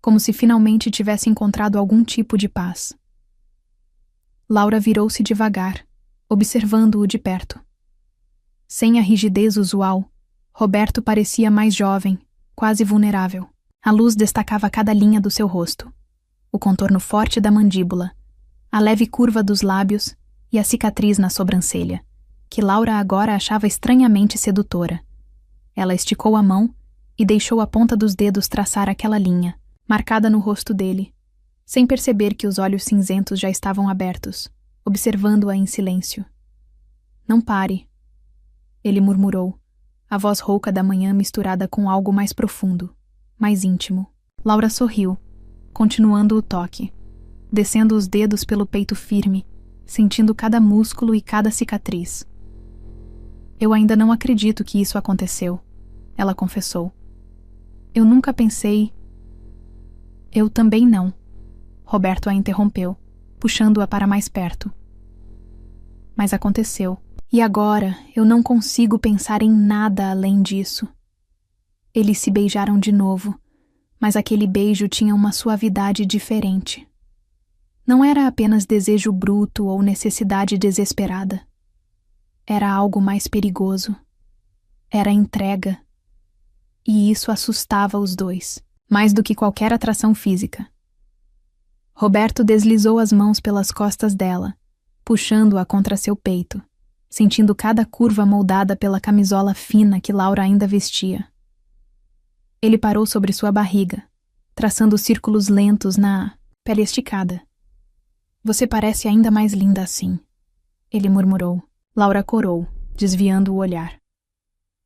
como se finalmente tivesse encontrado algum tipo de paz. Laura virou-se devagar, observando-o de perto. Sem a rigidez usual, Roberto parecia mais jovem, quase vulnerável. A luz destacava cada linha do seu rosto, o contorno forte da mandíbula, a leve curva dos lábios e a cicatriz na sobrancelha, que Laura agora achava estranhamente sedutora. Ela esticou a mão e deixou a ponta dos dedos traçar aquela linha, marcada no rosto dele, sem perceber que os olhos cinzentos já estavam abertos, observando-a em silêncio. Não pare, ele murmurou, a voz rouca da manhã misturada com algo mais profundo, mais íntimo. Laura sorriu, continuando o toque, descendo os dedos pelo peito firme, sentindo cada músculo e cada cicatriz. Eu ainda não acredito que isso aconteceu, ela confessou. Eu nunca pensei... Eu também não. Roberto a interrompeu, puxando-a para mais perto. Mas aconteceu. E agora eu não consigo pensar em nada além disso. Eles se beijaram de novo, mas aquele beijo tinha uma suavidade diferente. Não era apenas desejo bruto ou necessidade desesperada. Era algo mais perigoso. Era entrega. E isso assustava os dois, mais do que qualquer atração física. Roberto deslizou as mãos pelas costas dela, puxando-a contra seu peito, sentindo cada curva moldada pela camisola fina que Laura ainda vestia. Ele parou sobre sua barriga, traçando círculos lentos na pele esticada. Você parece ainda mais linda assim, ele murmurou. Laura corou, desviando o olhar.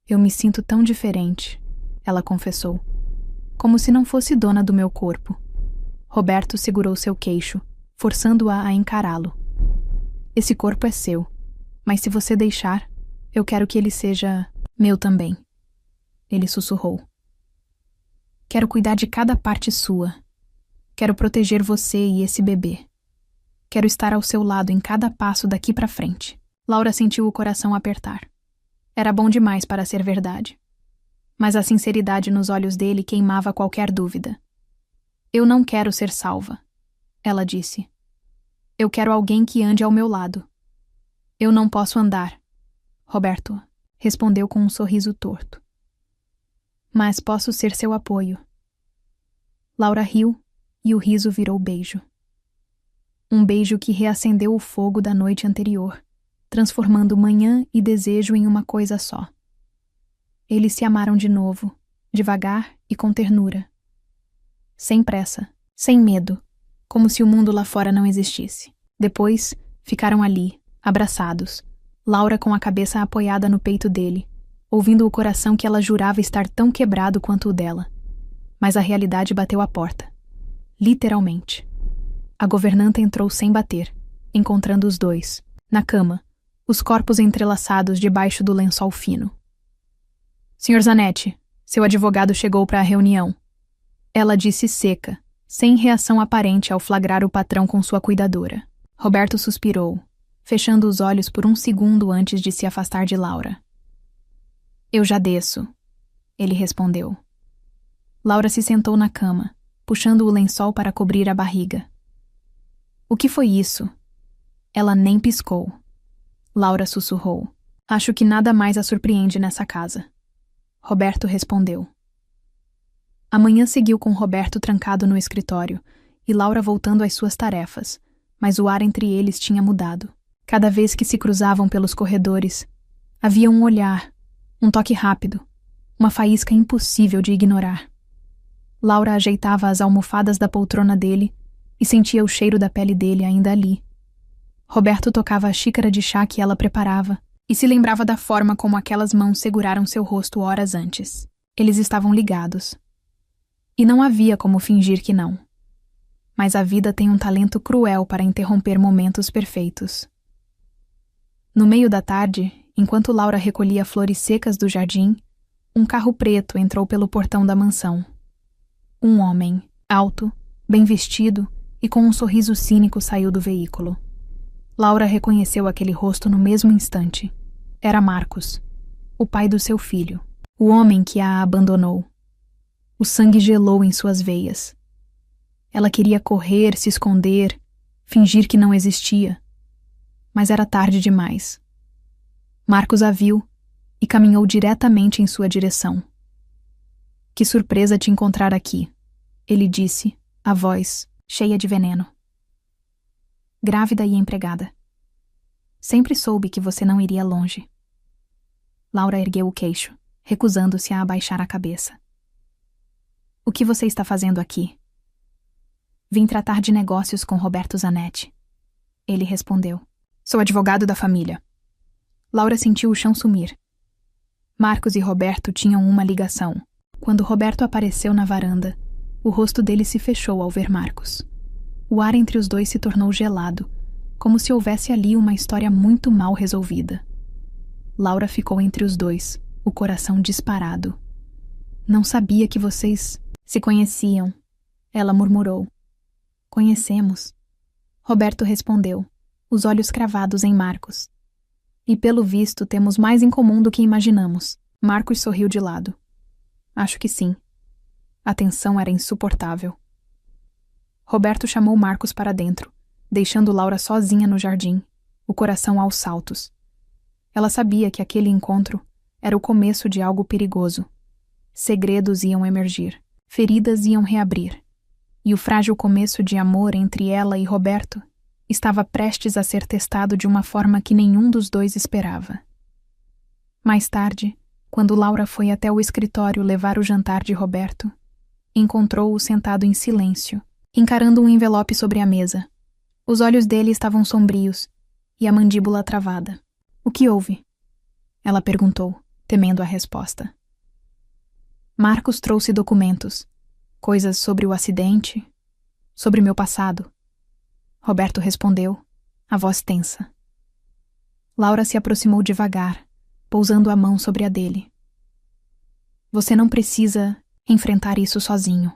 Eu me sinto tão diferente, ela confessou, como se não fosse dona do meu corpo. Roberto segurou seu queixo, forçando-a a encará-lo. Esse corpo é seu, mas se você deixar, eu quero que ele seja meu também. Ele sussurrou. Quero cuidar de cada parte sua. Quero proteger você e esse bebê. Quero estar ao seu lado em cada passo daqui para frente. Laura sentiu o coração apertar. Era bom demais para ser verdade. Mas a sinceridade nos olhos dele queimava qualquer dúvida. Eu não quero ser salva, ela disse. Eu quero alguém que ande ao meu lado. Eu não posso andar, Roberto respondeu com um sorriso torto. Mas posso ser seu apoio. Laura riu e o riso virou beijo. Um beijo que reacendeu o fogo da noite anterior, transformando manhã e desejo em uma coisa só. Eles se amaram de novo, devagar e com ternura. Sem pressa, sem medo, como se o mundo lá fora não existisse. Depois, ficaram ali, abraçados, Laura com a cabeça apoiada no peito dele, ouvindo o coração que ela jurava estar tão quebrado quanto o dela. Mas a realidade bateu à porta. Literalmente. A governanta entrou sem bater, encontrando os dois, na cama, os corpos entrelaçados debaixo do lençol fino. Sr. Zanetti, seu advogado chegou para a reunião. Ela disse seca, sem reação aparente ao flagrar o patrão com sua cuidadora. Roberto suspirou, fechando os olhos por um segundo antes de se afastar de Laura. Eu já desço, ele respondeu. Laura se sentou na cama, puxando o lençol para cobrir a barriga. O que foi isso? Ela nem piscou. Laura sussurrou. Acho que nada mais a surpreende nessa casa. Roberto respondeu. A manhã seguiu com Roberto trancado no escritório e Laura voltando às suas tarefas, mas o ar entre eles tinha mudado. Cada vez que se cruzavam pelos corredores, havia um olhar, um toque rápido, uma faísca impossível de ignorar. Laura ajeitava as almofadas da poltrona dele e sentia o cheiro da pele dele ainda ali. Roberto tocava a xícara de chá que ela preparava e se lembrava da forma como aquelas mãos seguraram seu rosto horas antes. Eles estavam ligados. E não havia como fingir que não. Mas a vida tem um talento cruel para interromper momentos perfeitos. No meio da tarde, enquanto Laura recolhia flores secas do jardim, um carro preto entrou pelo portão da mansão. Um homem, alto, bem vestido e com um sorriso cínico saiu do veículo. Laura reconheceu aquele rosto no mesmo instante. Era Marcos, o pai do seu filho, o homem que a abandonou. O sangue gelou em suas veias. Ela queria correr, se esconder, fingir que não existia. Mas era tarde demais. Marcos a viu e caminhou diretamente em sua direção. Que surpresa te encontrar aqui, ele disse, a voz cheia de veneno. Grávida e empregada. Sempre soube que você não iria longe. Laura ergueu o queixo, recusando-se a abaixar a cabeça. O que você está fazendo aqui? Vim tratar de negócios com Roberto Zanetti. Ele respondeu. Sou advogado da família. Laura sentiu o chão sumir. Marcos e Roberto tinham uma ligação. Quando Roberto apareceu na varanda, o rosto dele se fechou ao ver Marcos. O ar entre os dois se tornou gelado, como se houvesse ali uma história muito mal resolvida. Laura ficou entre os dois, o coração disparado. Não sabia que vocês se conheciam, ela murmurou. Conhecemos. Roberto respondeu, os olhos cravados em Marcos. E pelo visto temos mais em comum do que imaginamos. Marcos sorriu de lado. Acho que sim. A tensão era insuportável. Roberto chamou Marcos para dentro, deixando Laura sozinha no jardim, o coração aos saltos. Ela sabia que aquele encontro era o começo de algo perigoso. Segredos iam emergir, feridas iam reabrir. E o frágil começo de amor entre ela e Roberto estava prestes a ser testado de uma forma que nenhum dos dois esperava. Mais tarde, quando Laura foi até o escritório levar o jantar de Roberto, encontrou-o sentado em silêncio, encarando um envelope sobre a mesa. Os olhos dele estavam sombrios e a mandíbula travada. O que houve? Ela perguntou, temendo a resposta. Marcos trouxe documentos, coisas sobre o acidente, sobre meu passado. Roberto respondeu, a voz tensa. Laura se aproximou devagar, pousando a mão sobre a dele. Você não precisa enfrentar isso sozinho,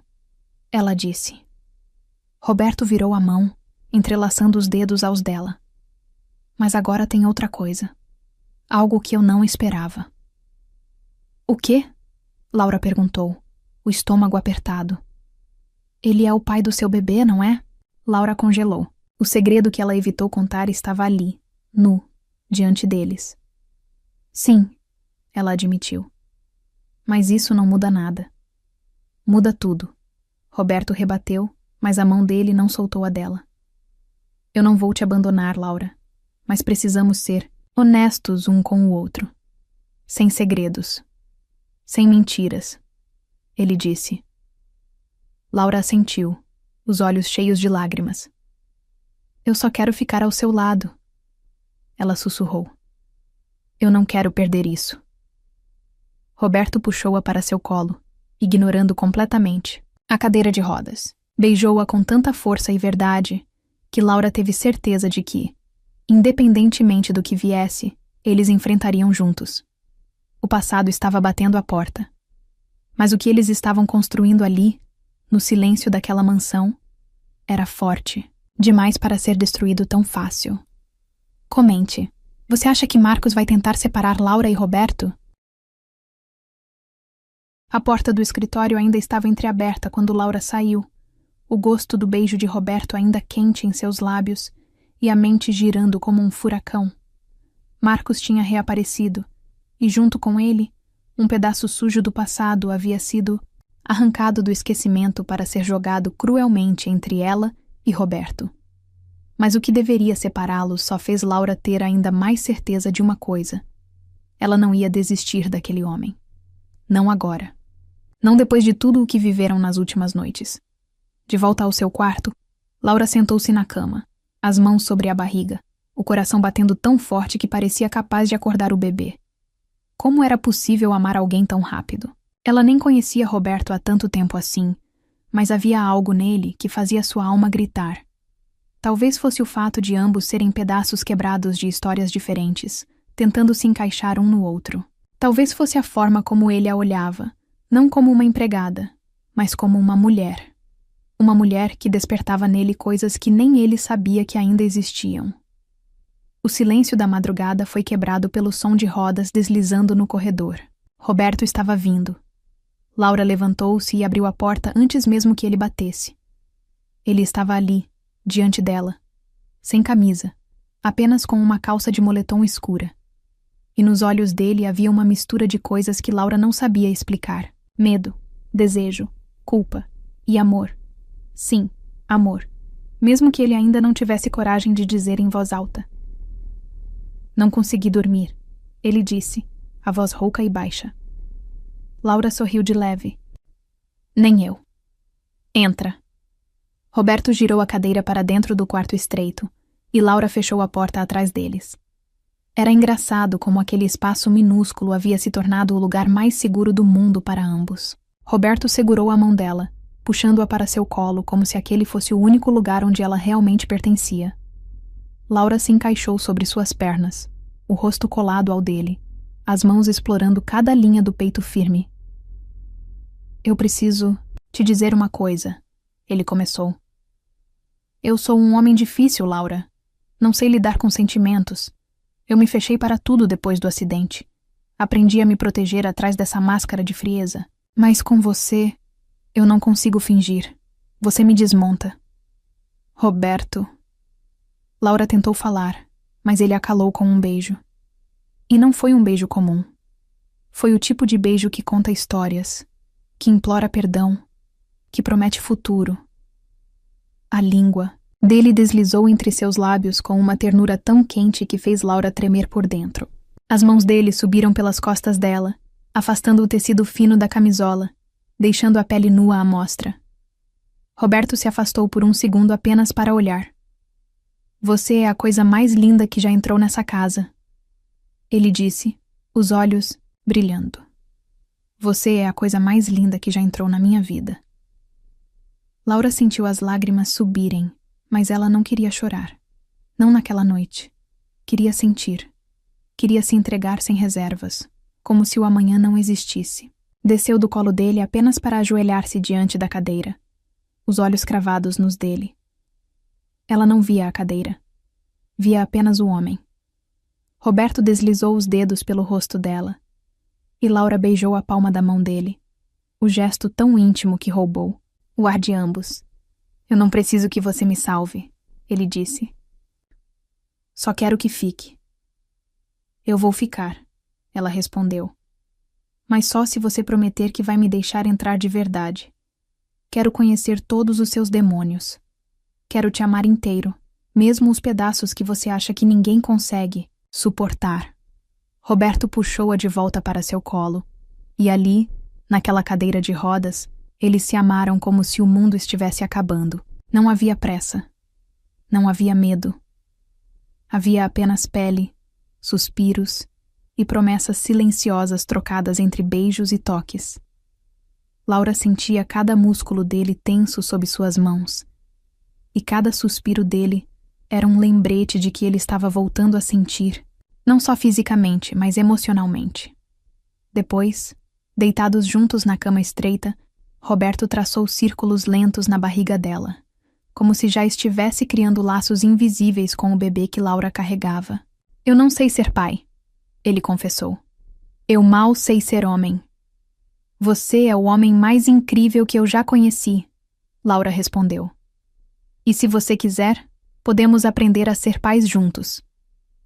ela disse. Roberto virou a mão, entrelaçando os dedos aos dela. Mas agora tem outra coisa. Algo que eu não esperava. O quê? Laura perguntou, o estômago apertado. Ele é o pai do seu bebê, não é? Laura congelou. O segredo que ela evitou contar estava ali, nu, diante deles. Sim, ela admitiu. Mas isso não muda nada. Muda tudo. Roberto rebateu, mas a mão dele não soltou a dela. Eu não vou te abandonar, Laura, mas precisamos ser honestos um com o outro. Sem segredos. Sem mentiras. Ele disse. Laura assentiu, os olhos cheios de lágrimas. Eu só quero ficar ao seu lado. Ela sussurrou. Eu não quero perder isso. Roberto puxou-a para seu colo, ignorando completamente a cadeira de rodas. Beijou-a com tanta força e verdade que Laura teve certeza de que, independentemente do que viesse, eles enfrentariam juntos. O passado estava batendo à porta. Mas o que eles estavam construindo ali, no silêncio daquela mansão, era forte demais para ser destruído tão fácil. Comente. Você acha que Marcos vai tentar separar Laura e Roberto? A porta do escritório ainda estava entreaberta quando Laura saiu, o gosto do beijo de Roberto ainda quente em seus lábios e a mente girando como um furacão. Marcos tinha reaparecido, e junto com ele, um pedaço sujo do passado havia sido arrancado do esquecimento para ser jogado cruelmente entre ela e Roberto. Mas o que deveria separá-los só fez Laura ter ainda mais certeza de uma coisa. Ela não ia desistir daquele homem. Não agora. Não depois de tudo o que viveram nas últimas noites. De volta ao seu quarto, Laura sentou-se na cama, as mãos sobre a barriga, o coração batendo tão forte que parecia capaz de acordar o bebê. Como era possível amar alguém tão rápido? Ela nem conhecia Roberto há tanto tempo assim, mas havia algo nele que fazia sua alma gritar. Talvez fosse o fato de ambos serem pedaços quebrados de histórias diferentes, tentando se encaixar um no outro. Talvez fosse a forma como ele a olhava, não como uma empregada, mas como uma mulher. Uma mulher que despertava nele coisas que nem ele sabia que ainda existiam. O silêncio da madrugada foi quebrado pelo som de rodas deslizando no corredor. Roberto estava vindo. Laura levantou-se e abriu a porta antes mesmo que ele batesse. Ele estava ali, diante dela, sem camisa, apenas com uma calça de moletom escura. E nos olhos dele havia uma mistura de coisas que Laura não sabia explicar. Medo, desejo, culpa e amor. Sim, amor. Mesmo que ele ainda não tivesse coragem de dizer em voz alta. Não consegui dormir, ele disse, a voz rouca e baixa. Laura sorriu de leve. Nem eu. Entra. Roberto girou a cadeira para dentro do quarto estreito, e Laura fechou a porta atrás deles. Era engraçado como aquele espaço minúsculo havia se tornado o lugar mais seguro do mundo para ambos. Roberto segurou a mão dela, puxando-a para seu colo como se aquele fosse o único lugar onde ela realmente pertencia. Laura se encaixou sobre suas pernas, o rosto colado ao dele, as mãos explorando cada linha do peito firme. Eu preciso te dizer uma coisa, ele começou. Eu sou um homem difícil, Laura. Não sei lidar com sentimentos. Eu me fechei para tudo depois do acidente. Aprendi a me proteger atrás dessa máscara de frieza. Mas com você, eu não consigo fingir. Você me desmonta. Roberto. Laura tentou falar, mas ele a calou com um beijo. E não foi um beijo comum. Foi o tipo de beijo que conta histórias, que implora perdão, que promete futuro. A língua dele deslizou entre seus lábios com uma ternura tão quente que fez Laura tremer por dentro. As mãos dele subiram pelas costas dela, afastando o tecido fino da camisola, deixando a pele nua à mostra. Roberto se afastou por um segundo apenas para olhar. Você é a coisa mais linda que já entrou nessa casa, ele disse, os olhos brilhando. Você é a coisa mais linda que já entrou na minha vida. Laura sentiu as lágrimas subirem, mas ela não queria chorar. Não naquela noite. Queria sentir. Queria se entregar sem reservas, como se o amanhã não existisse. Desceu do colo dele apenas para ajoelhar-se diante da cadeira, os olhos cravados nos dele. Ela não via a cadeira. Via apenas o homem. Roberto deslizou os dedos pelo rosto dela, e Laura beijou a palma da mão dele, o gesto tão íntimo que roubou o ar de ambos. Eu não preciso que você me salve, ele disse. Só quero que fique. Eu vou ficar, ela respondeu. Mas só se você prometer que vai me deixar entrar de verdade. Quero conhecer todos os seus demônios. Quero te amar inteiro, mesmo os pedaços que você acha que ninguém consegue suportar. Roberto puxou-a de volta para seu colo, e ali, naquela cadeira de rodas, eles se amaram como se o mundo estivesse acabando. Não havia pressa. Não havia medo. Havia apenas pele, suspiros e promessas silenciosas trocadas entre beijos e toques. Laura sentia cada músculo dele tenso sob suas mãos, e cada suspiro dele era um lembrete de que ele estava voltando a sentir, não só fisicamente, mas emocionalmente. Depois, deitados juntos na cama estreita, Roberto traçou círculos lentos na barriga dela, como se já estivesse criando laços invisíveis com o bebê que Laura carregava. Eu não sei ser pai, ele confessou. Eu mal sei ser homem. Você é o homem mais incrível que eu já conheci, Laura respondeu. E se você quiser, podemos aprender a ser pais juntos.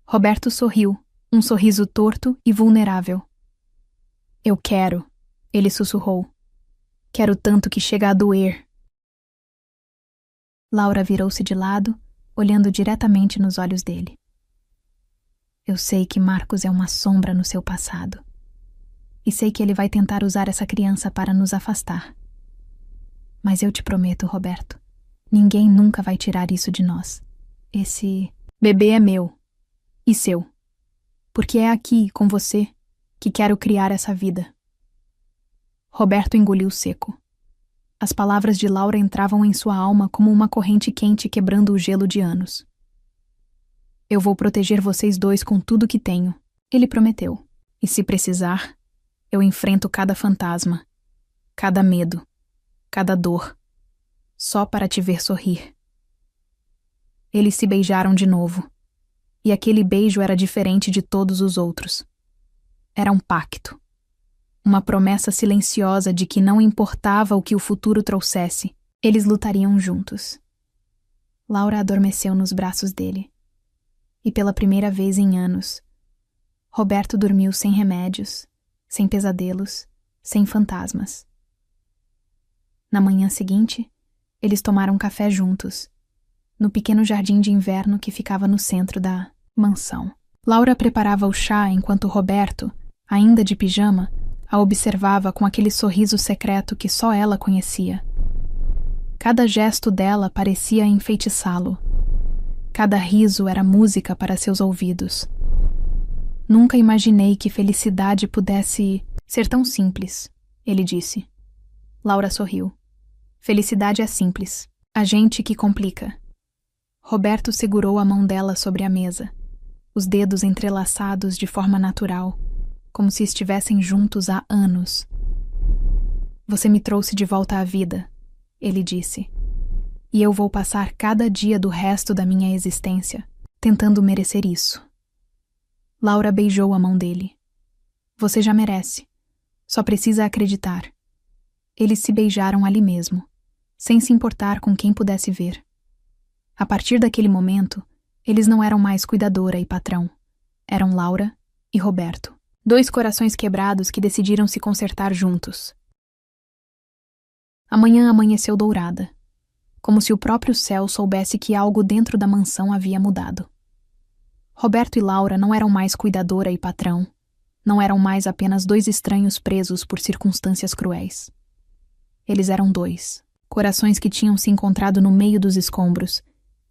Roberto sorriu, um sorriso torto e vulnerável. Eu quero, ele sussurrou. Quero tanto que chega a doer. Laura virou-se de lado, olhando diretamente nos olhos dele. Eu sei que Marcos é uma sombra no seu passado. E sei que ele vai tentar usar essa criança para nos afastar. Mas eu te prometo, Roberto, ninguém nunca vai tirar isso de nós. Esse bebê é meu. E seu. Porque é aqui, com você, que quero criar essa vida. Roberto engoliu seco. As palavras de Laura entravam em sua alma como uma corrente quente quebrando o gelo de anos. Eu vou proteger vocês dois com tudo que tenho, ele prometeu. E se precisar, eu enfrento cada fantasma, cada medo, cada dor, só para te ver sorrir. Eles se beijaram de novo, e aquele beijo era diferente de todos os outros. Era um pacto, uma promessa silenciosa de que não importava o que o futuro trouxesse, eles lutariam juntos. Laura adormeceu nos braços dele, e pela primeira vez em anos, Roberto dormiu sem remédios, sem pesadelos, sem fantasmas. Na manhã seguinte, eles tomaram café juntos, no pequeno jardim de inverno que ficava no centro da mansão. Laura preparava o chá enquanto Roberto, ainda de pijama, a observava com aquele sorriso secreto que só ela conhecia. Cada gesto dela parecia enfeitiçá-lo. Cada riso era música para seus ouvidos. Nunca imaginei que felicidade pudesse ser tão simples, ele disse. Laura sorriu. Felicidade é simples. A gente que complica. Roberto segurou a mão dela sobre a mesa, os dedos entrelaçados de forma natural, como se estivessem juntos há anos. Você me trouxe de volta à vida, ele disse. E eu vou passar cada dia do resto da minha existência tentando merecer isso. Laura beijou a mão dele. Você já merece. Só precisa acreditar. Eles se beijaram ali mesmo, sem se importar com quem pudesse ver. A partir daquele momento, eles não eram mais cuidadora e patrão. Eram Laura e Roberto. Dois corações quebrados que decidiram se consertar juntos. A manhã amanheceu dourada, como se o próprio céu soubesse que algo dentro da mansão havia mudado. Roberto e Laura não eram mais cuidadora e patrão, não eram mais apenas dois estranhos presos por circunstâncias cruéis. Eles eram dois, corações que tinham se encontrado no meio dos escombros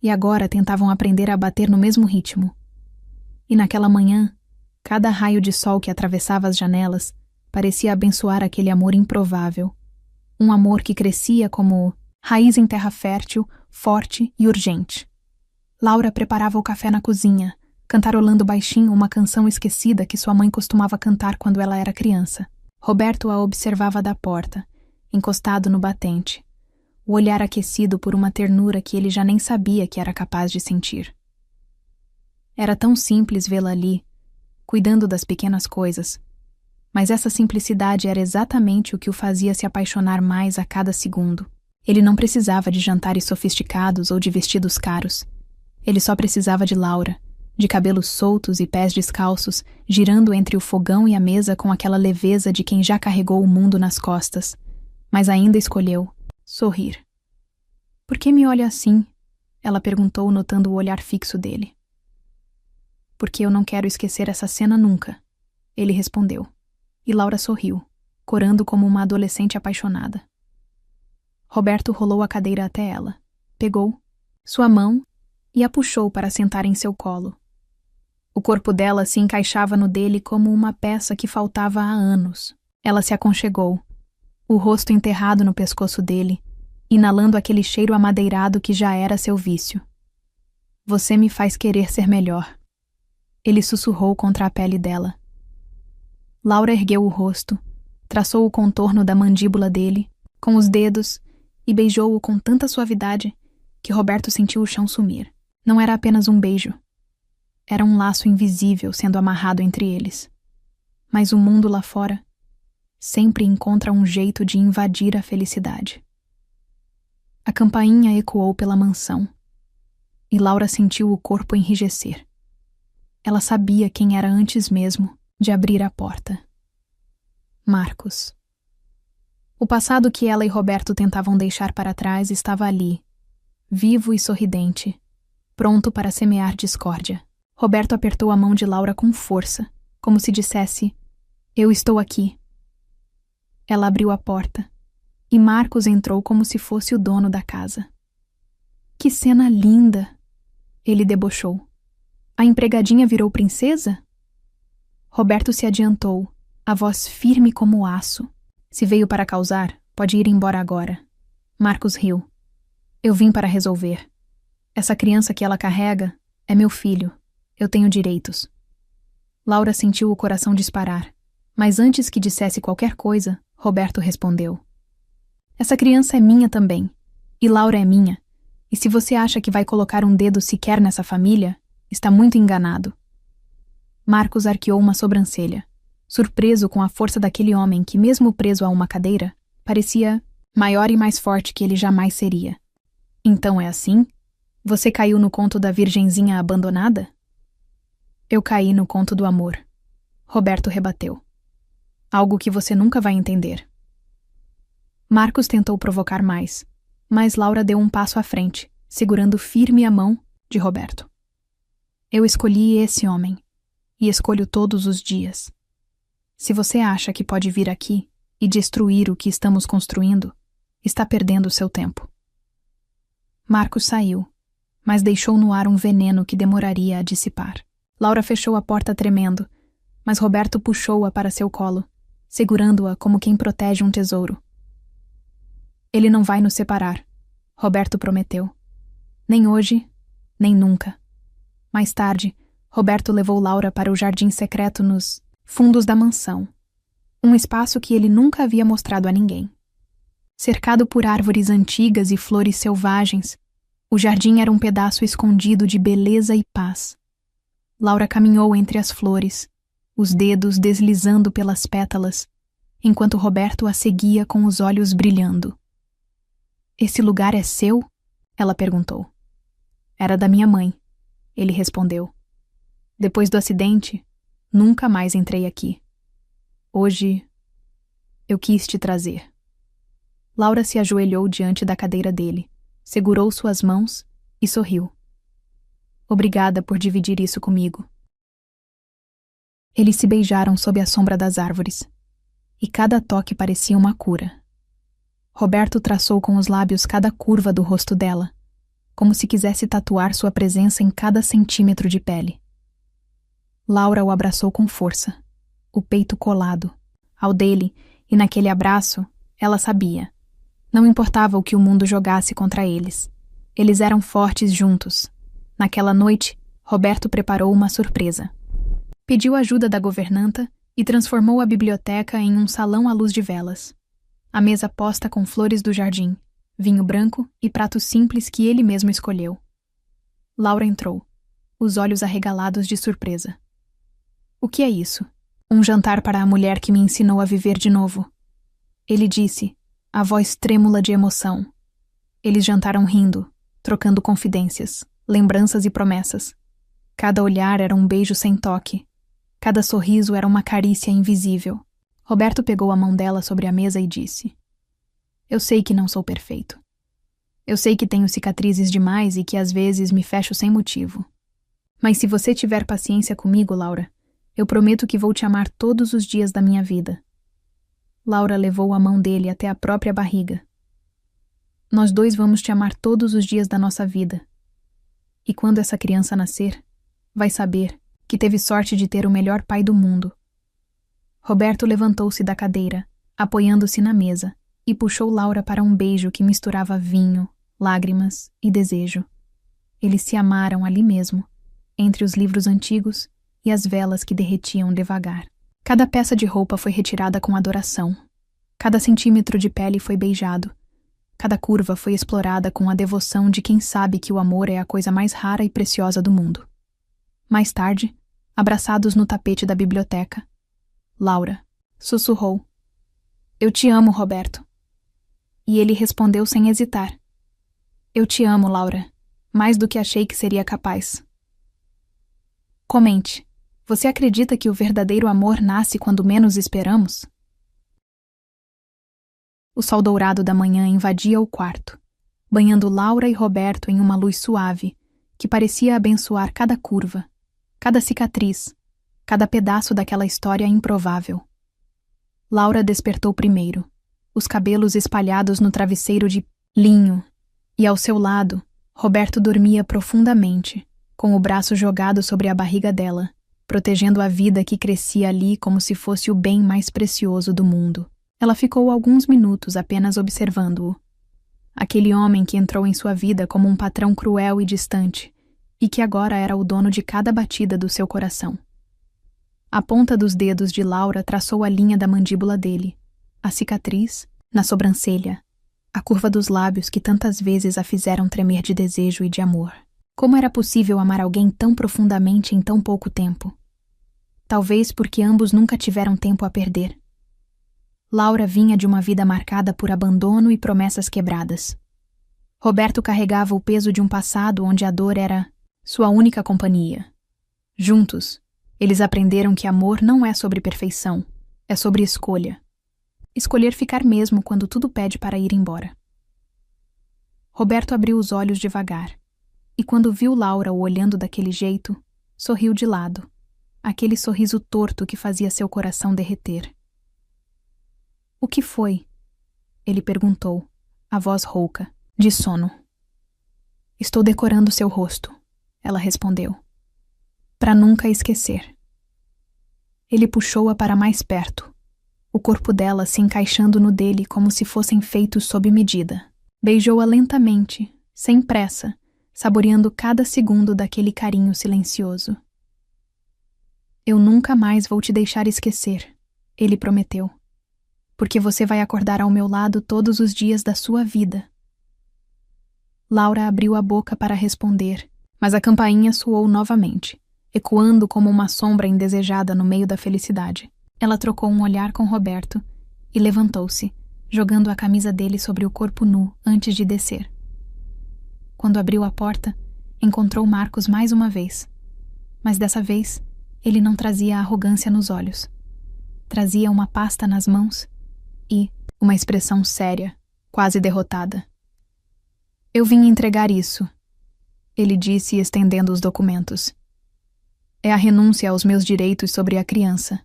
e agora tentavam aprender a bater no mesmo ritmo. E naquela manhã, cada raio de sol que atravessava as janelas parecia abençoar aquele amor improvável, um amor que crescia como raiz em terra fértil, forte e urgente. Laura preparava o café na cozinha, cantarolando baixinho uma canção esquecida que sua mãe costumava cantar quando ela era criança. Roberto a observava da porta, encostado no batente, o olhar aquecido por uma ternura que ele já nem sabia que era capaz de sentir. Era tão simples vê-la ali, cuidando das pequenas coisas, mas essa simplicidade era exatamente o que o fazia se apaixonar mais a cada segundo. Ele não precisava de jantares sofisticados ou de vestidos caros. Ele só precisava de Laura, de cabelos soltos e pés descalços, girando entre o fogão e a mesa com aquela leveza de quem já carregou o mundo nas costas, mas ainda escolheu sorrir. Por que me olha assim? Ela perguntou, notando o olhar fixo dele. Porque eu não quero esquecer essa cena nunca, ele respondeu. E Laura sorriu, corando como uma adolescente apaixonada. Roberto rolou a cadeira até ela, pegou sua mão e a puxou para sentar em seu colo. O O corpo dela se encaixava no dele como uma peça que faltava há anos. Ela se aconchegou, o rosto enterrado no pescoço dele, inalando aquele cheiro amadeirado que já era seu vício. Você me faz querer ser melhor. Ele sussurrou contra a pele dela. Laura ergueu o rosto, traçou o contorno da mandíbula dele, com os dedos, e beijou-o com tanta suavidade que Roberto sentiu o chão sumir. Não era apenas um beijo. Era um laço invisível sendo amarrado entre eles. Mas o mundo lá fora sempre encontra um jeito de invadir a felicidade. A campainha ecoou pela mansão, e Laura sentiu o corpo enrijecer. Ela sabia quem era antes mesmo de abrir a porta. Marcos. O passado que ela e Roberto tentavam deixar para trás estava ali, vivo e sorridente, pronto para semear discórdia. Roberto apertou a mão de Laura com força, como se dissesse: "Eu estou aqui." Ela abriu a porta, e Marcos entrou como se fosse o dono da casa. "Que cena linda!" Ele debochou. "A empregadinha virou princesa?" Roberto se adiantou, a voz firme como aço. "Se veio para causar, pode ir embora agora." Marcos riu. "Eu vim para resolver. Essa criança que ela carrega é meu filho. Eu tenho direitos." Laura sentiu o coração disparar, mas antes que dissesse qualquer coisa, Roberto respondeu: "Essa criança é minha também, e Laura é minha, e se você acha que vai colocar um dedo sequer nessa família, está muito enganado." Marcos arqueou uma sobrancelha, surpreso com a força daquele homem que, mesmo preso a uma cadeira, parecia maior e mais forte que ele jamais seria. "Então é assim? Você caiu no conto da virgenzinha abandonada?" "Eu caí no conto do amor", Roberto rebateu. "Algo que você nunca vai entender." Marcos tentou provocar mais, mas Laura deu um passo à frente, segurando firme a mão de Roberto. "Eu escolhi esse homem, e escolho todos os dias. Se você acha que pode vir aqui e destruir o que estamos construindo, está perdendo seu tempo." Marcos saiu, mas deixou no ar um veneno que demoraria a dissipar. Laura fechou a porta tremendo, mas Roberto puxou-a para seu colo, segurando-a como quem protege um tesouro. "Ele não vai nos separar", Roberto prometeu. "Nem hoje, nem nunca." Mais tarde, Roberto levou Laura para o jardim secreto nos fundos da mansão, um espaço que ele nunca havia mostrado a ninguém. Cercado por árvores antigas e flores selvagens, o jardim era um pedaço escondido de beleza e paz. Laura caminhou entre as flores, os dedos deslizando pelas pétalas, enquanto Roberto a seguia com os olhos brilhando. "Esse lugar é seu?" ela perguntou. "Era da minha mãe", ele respondeu. "Depois do acidente, nunca mais entrei aqui. Hoje, eu quis te trazer." Laura se ajoelhou diante da cadeira dele, segurou suas mãos e sorriu. "Obrigada por dividir isso comigo." Eles se beijaram sob a sombra das árvores, e cada toque parecia uma cura. Roberto traçou com os lábios cada curva do rosto dela, como se quisesse tatuar sua presença em cada centímetro de pele. Laura o abraçou com força, o peito colado ao dele, e naquele abraço, ela sabia. Não importava o que o mundo jogasse contra eles. Eles eram fortes juntos. Naquela noite, Roberto preparou uma surpresa. Pediu ajuda da governanta e transformou a biblioteca em um salão à luz de velas. A mesa posta com flores do jardim, vinho branco e pratos simples que ele mesmo escolheu. Laura entrou, os olhos arregalados de surpresa. "O que é isso?" "Um jantar para a mulher que me ensinou a viver de novo." Ele disse, a voz trêmula de emoção. Eles jantaram rindo, trocando confidências, lembranças e promessas. Cada olhar era um beijo sem toque. Cada sorriso era uma carícia invisível. Roberto pegou a mão dela sobre a mesa e disse: "Eu sei que não sou perfeito. Eu sei que tenho cicatrizes demais e que às vezes me fecho sem motivo. Mas se você tiver paciência comigo, Laura, eu prometo que vou te amar todos os dias da minha vida." Laura levou a mão dele até a própria barriga. "Nós dois vamos te amar todos os dias da nossa vida. E quando essa criança nascer, vai saber que teve sorte de ter o melhor pai do mundo. Roberto levantou-se da cadeira, apoiando-se na mesa, e puxou Laura para um beijo que misturava vinho, lágrimas e desejo. Eles se amaram ali mesmo, entre os livros antigos e as velas que derretiam devagar. Cada peça de roupa foi retirada com adoração. Cada centímetro de pele foi beijado. Cada curva foi explorada com a devoção de quem sabe que o amor é a coisa mais rara e preciosa do mundo. Mais tarde, abraçados no tapete da biblioteca, Laura sussurrou: "Eu te amo, Roberto." E ele respondeu sem hesitar: "Eu te amo, Laura, mais do que achei que seria capaz." Comente, você acredita que o verdadeiro amor nasce quando menos esperamos? O sol dourado da manhã invadia o quarto, banhando Laura e Roberto em uma luz suave, que parecia abençoar cada curva, cada cicatriz, cada pedaço daquela história improvável. Laura despertou primeiro, os cabelos espalhados no travesseiro de linho, e ao seu lado, Roberto dormia profundamente, com o braço jogado sobre a barriga dela, protegendo a vida que crescia ali como se fosse o bem mais precioso do mundo. Ela ficou alguns minutos apenas observando-o. Aquele homem que entrou em sua vida como um patrão cruel e distante, e que agora era o dono de cada batida do seu coração. A ponta dos dedos de Laura traçou a linha da mandíbula dele, a cicatriz na sobrancelha, a curva dos lábios que tantas vezes a fizeram tremer de desejo e de amor. Como era possível amar alguém tão profundamente em tão pouco tempo? Talvez porque ambos nunca tiveram tempo a perder. Laura vinha de uma vida marcada por abandono e promessas quebradas. Roberto carregava o peso de um passado onde a dor era sua única companhia. Juntos, eles aprenderam que amor não é sobre perfeição, é sobre escolha. Escolher ficar mesmo quando tudo pede para ir embora. Roberto abriu os olhos devagar, e quando viu Laura o olhando daquele jeito, sorriu de lado, aquele sorriso torto que fazia seu coração derreter. "O que foi?" ele perguntou, a voz rouca, de sono. "Estou decorando seu rosto," ela respondeu, "para nunca esquecer." Ele puxou-a para mais perto, o corpo dela se encaixando no dele como se fossem feitos sob medida. Beijou-a lentamente, sem pressa, saboreando cada segundo daquele carinho silencioso. "Eu nunca mais vou te deixar esquecer," ele prometeu, "porque você vai acordar ao meu lado todos os dias da sua vida." Laura abriu a boca para responder, mas a campainha soou novamente, ecoando como uma sombra indesejada no meio da felicidade. Ela trocou um olhar com Roberto e levantou-se, jogando a camisa dele sobre o corpo nu antes de descer. Quando abriu a porta, encontrou Marcos mais uma vez. Mas dessa vez, ele não trazia arrogância nos olhos. Trazia uma pasta nas mãos e uma expressão séria, quase derrotada. "Eu vim entregar isso," ele disse, estendendo os documentos. "É a renúncia aos meus direitos sobre a criança."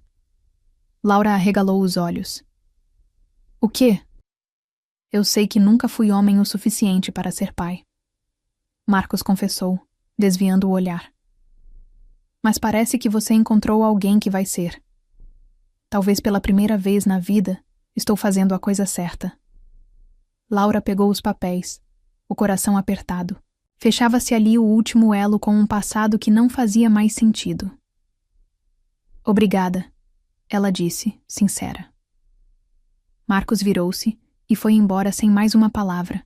Laura arregalou os olhos. "O quê?" "Eu sei que nunca fui homem o suficiente para ser pai," Marcos confessou, desviando o olhar. "Mas parece que você encontrou alguém que vai ser. Talvez pela primeira vez na vida, estou fazendo a coisa certa." Laura pegou os papéis, o coração apertado. Fechava-se ali o último elo com um passado que não fazia mais sentido. "Obrigada," ela disse, sincera. Marcos virou-se e foi embora sem mais uma palavra,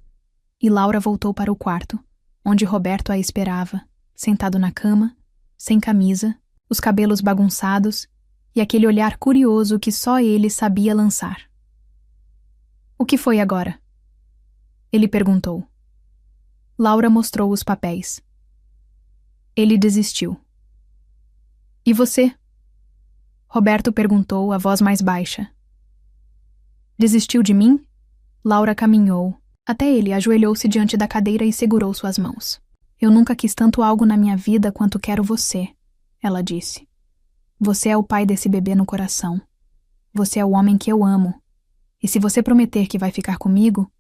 e Laura voltou para o quarto, onde Roberto a esperava, sentado na cama, sem camisa, os cabelos bagunçados e aquele olhar curioso que só ele sabia lançar. "O que foi agora?" ele perguntou. Laura mostrou os papéis. Ele desistiu. "E você?" Roberto perguntou, a voz mais baixa. "Desistiu de mim?" Laura caminhou, até ele ajoelhou-se diante da cadeira e segurou suas mãos. "Eu nunca quis tanto algo na minha vida quanto quero você," ela disse. "Você é o pai desse bebê no coração. Você é o homem que eu amo. E se você prometer que vai ficar comigo,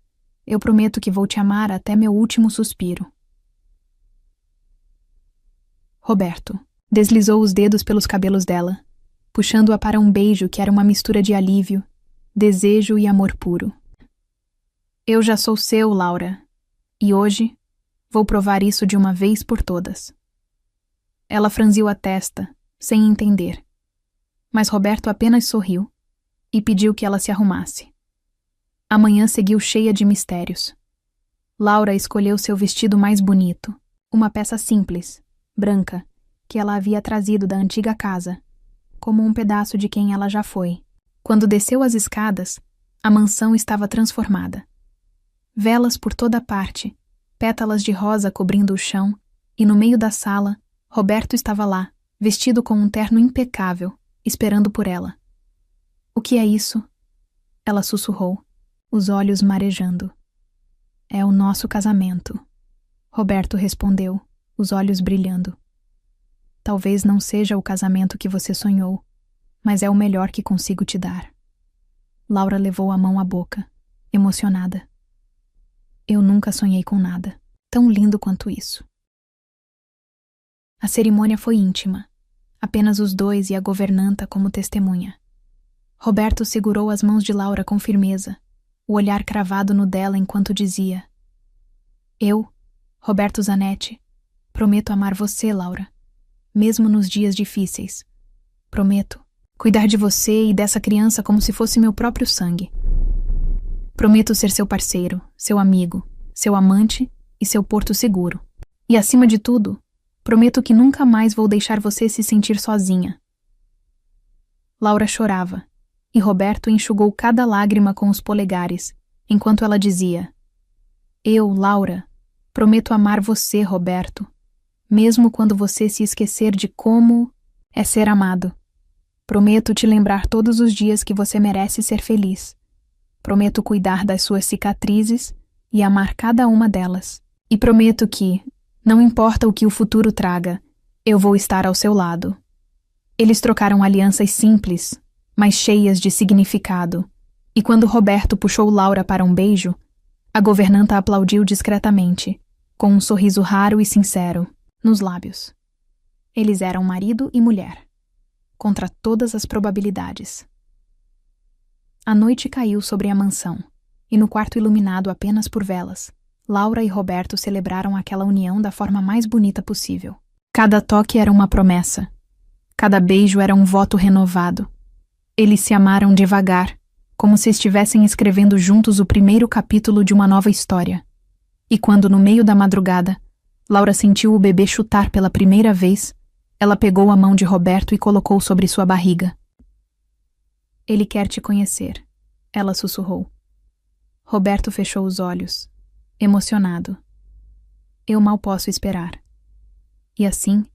eu prometo que vou te amar até meu último suspiro." Roberto. Deslizou os dedos pelos cabelos dela, puxando-a para um beijo que era uma mistura de alívio, desejo e amor puro. Eu já sou seu, Laura, e hoje vou provar isso de uma vez por todas. Ela franziu a testa, sem entender, mas Roberto apenas sorriu e pediu que ela se arrumasse. A manhã seguiu cheia de mistérios. Laura escolheu seu vestido mais bonito, uma peça simples, branca, que ela havia trazido da antiga casa, como um pedaço de quem ela já foi. Quando desceu as escadas, a mansão estava transformada. Velas por toda parte, pétalas de rosa cobrindo o chão, e no meio da sala, Roberto estava lá, vestido com um terno impecável, esperando por ela. O que é isso? Ela sussurrou, os olhos marejando. É o nosso casamento. Roberto respondeu, os olhos brilhando. Talvez não seja o casamento que você sonhou, mas é o melhor que consigo te dar. Laura levou a mão à boca, emocionada. Eu nunca sonhei com nada tão lindo quanto isso. A cerimônia foi íntima, apenas os dois e a governanta como testemunha. Roberto segurou as mãos de Laura com firmeza, o olhar cravado no dela enquanto dizia: Eu, Roberto Zanetti, prometo amar você, Laura, mesmo nos dias difíceis. Prometo cuidar de você e dessa criança como se fosse meu próprio sangue. Prometo ser seu parceiro, seu amigo, seu amante e seu porto seguro. E, acima de tudo, prometo que nunca mais vou deixar você se sentir sozinha. Laura chorava, e Roberto enxugou cada lágrima com os polegares, enquanto ela dizia: Eu, Laura, prometo amar você, Roberto, mesmo quando você se esquecer de como é ser amado. Prometo te lembrar todos os dias que você merece ser feliz. Prometo cuidar das suas cicatrizes e amar cada uma delas. E prometo que, não importa o que o futuro traga, eu vou estar ao seu lado. Eles trocaram alianças simples, mas cheias de significado, e quando Roberto puxou Laura para um beijo, a governanta aplaudiu discretamente, com um sorriso raro e sincero nos lábios. Eles eram marido e mulher, contra todas as probabilidades. A noite caiu sobre a mansão, e no quarto iluminado apenas por velas, Laura e Roberto celebraram aquela união da forma mais bonita possível. Cada toque era uma promessa. Cada beijo era um voto renovado. Eles se amaram devagar, como se estivessem escrevendo juntos o primeiro capítulo de uma nova história. E quando, no meio da madrugada, Laura sentiu o bebê chutar pela primeira vez, ela pegou a mão de Roberto e colocou sobre sua barriga. Ele quer te conhecer, ela sussurrou. Roberto fechou os olhos, emocionado. Eu mal posso esperar. E assim,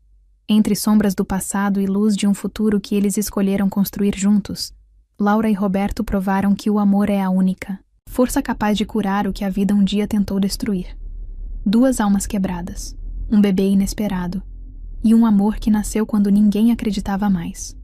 entre sombras do passado e luz de um futuro que eles escolheram construir juntos, Laura e Roberto provaram que o amor é a única força capaz de curar o que a vida um dia tentou destruir. Duas almas quebradas, um bebê inesperado, e um amor que nasceu quando ninguém acreditava mais.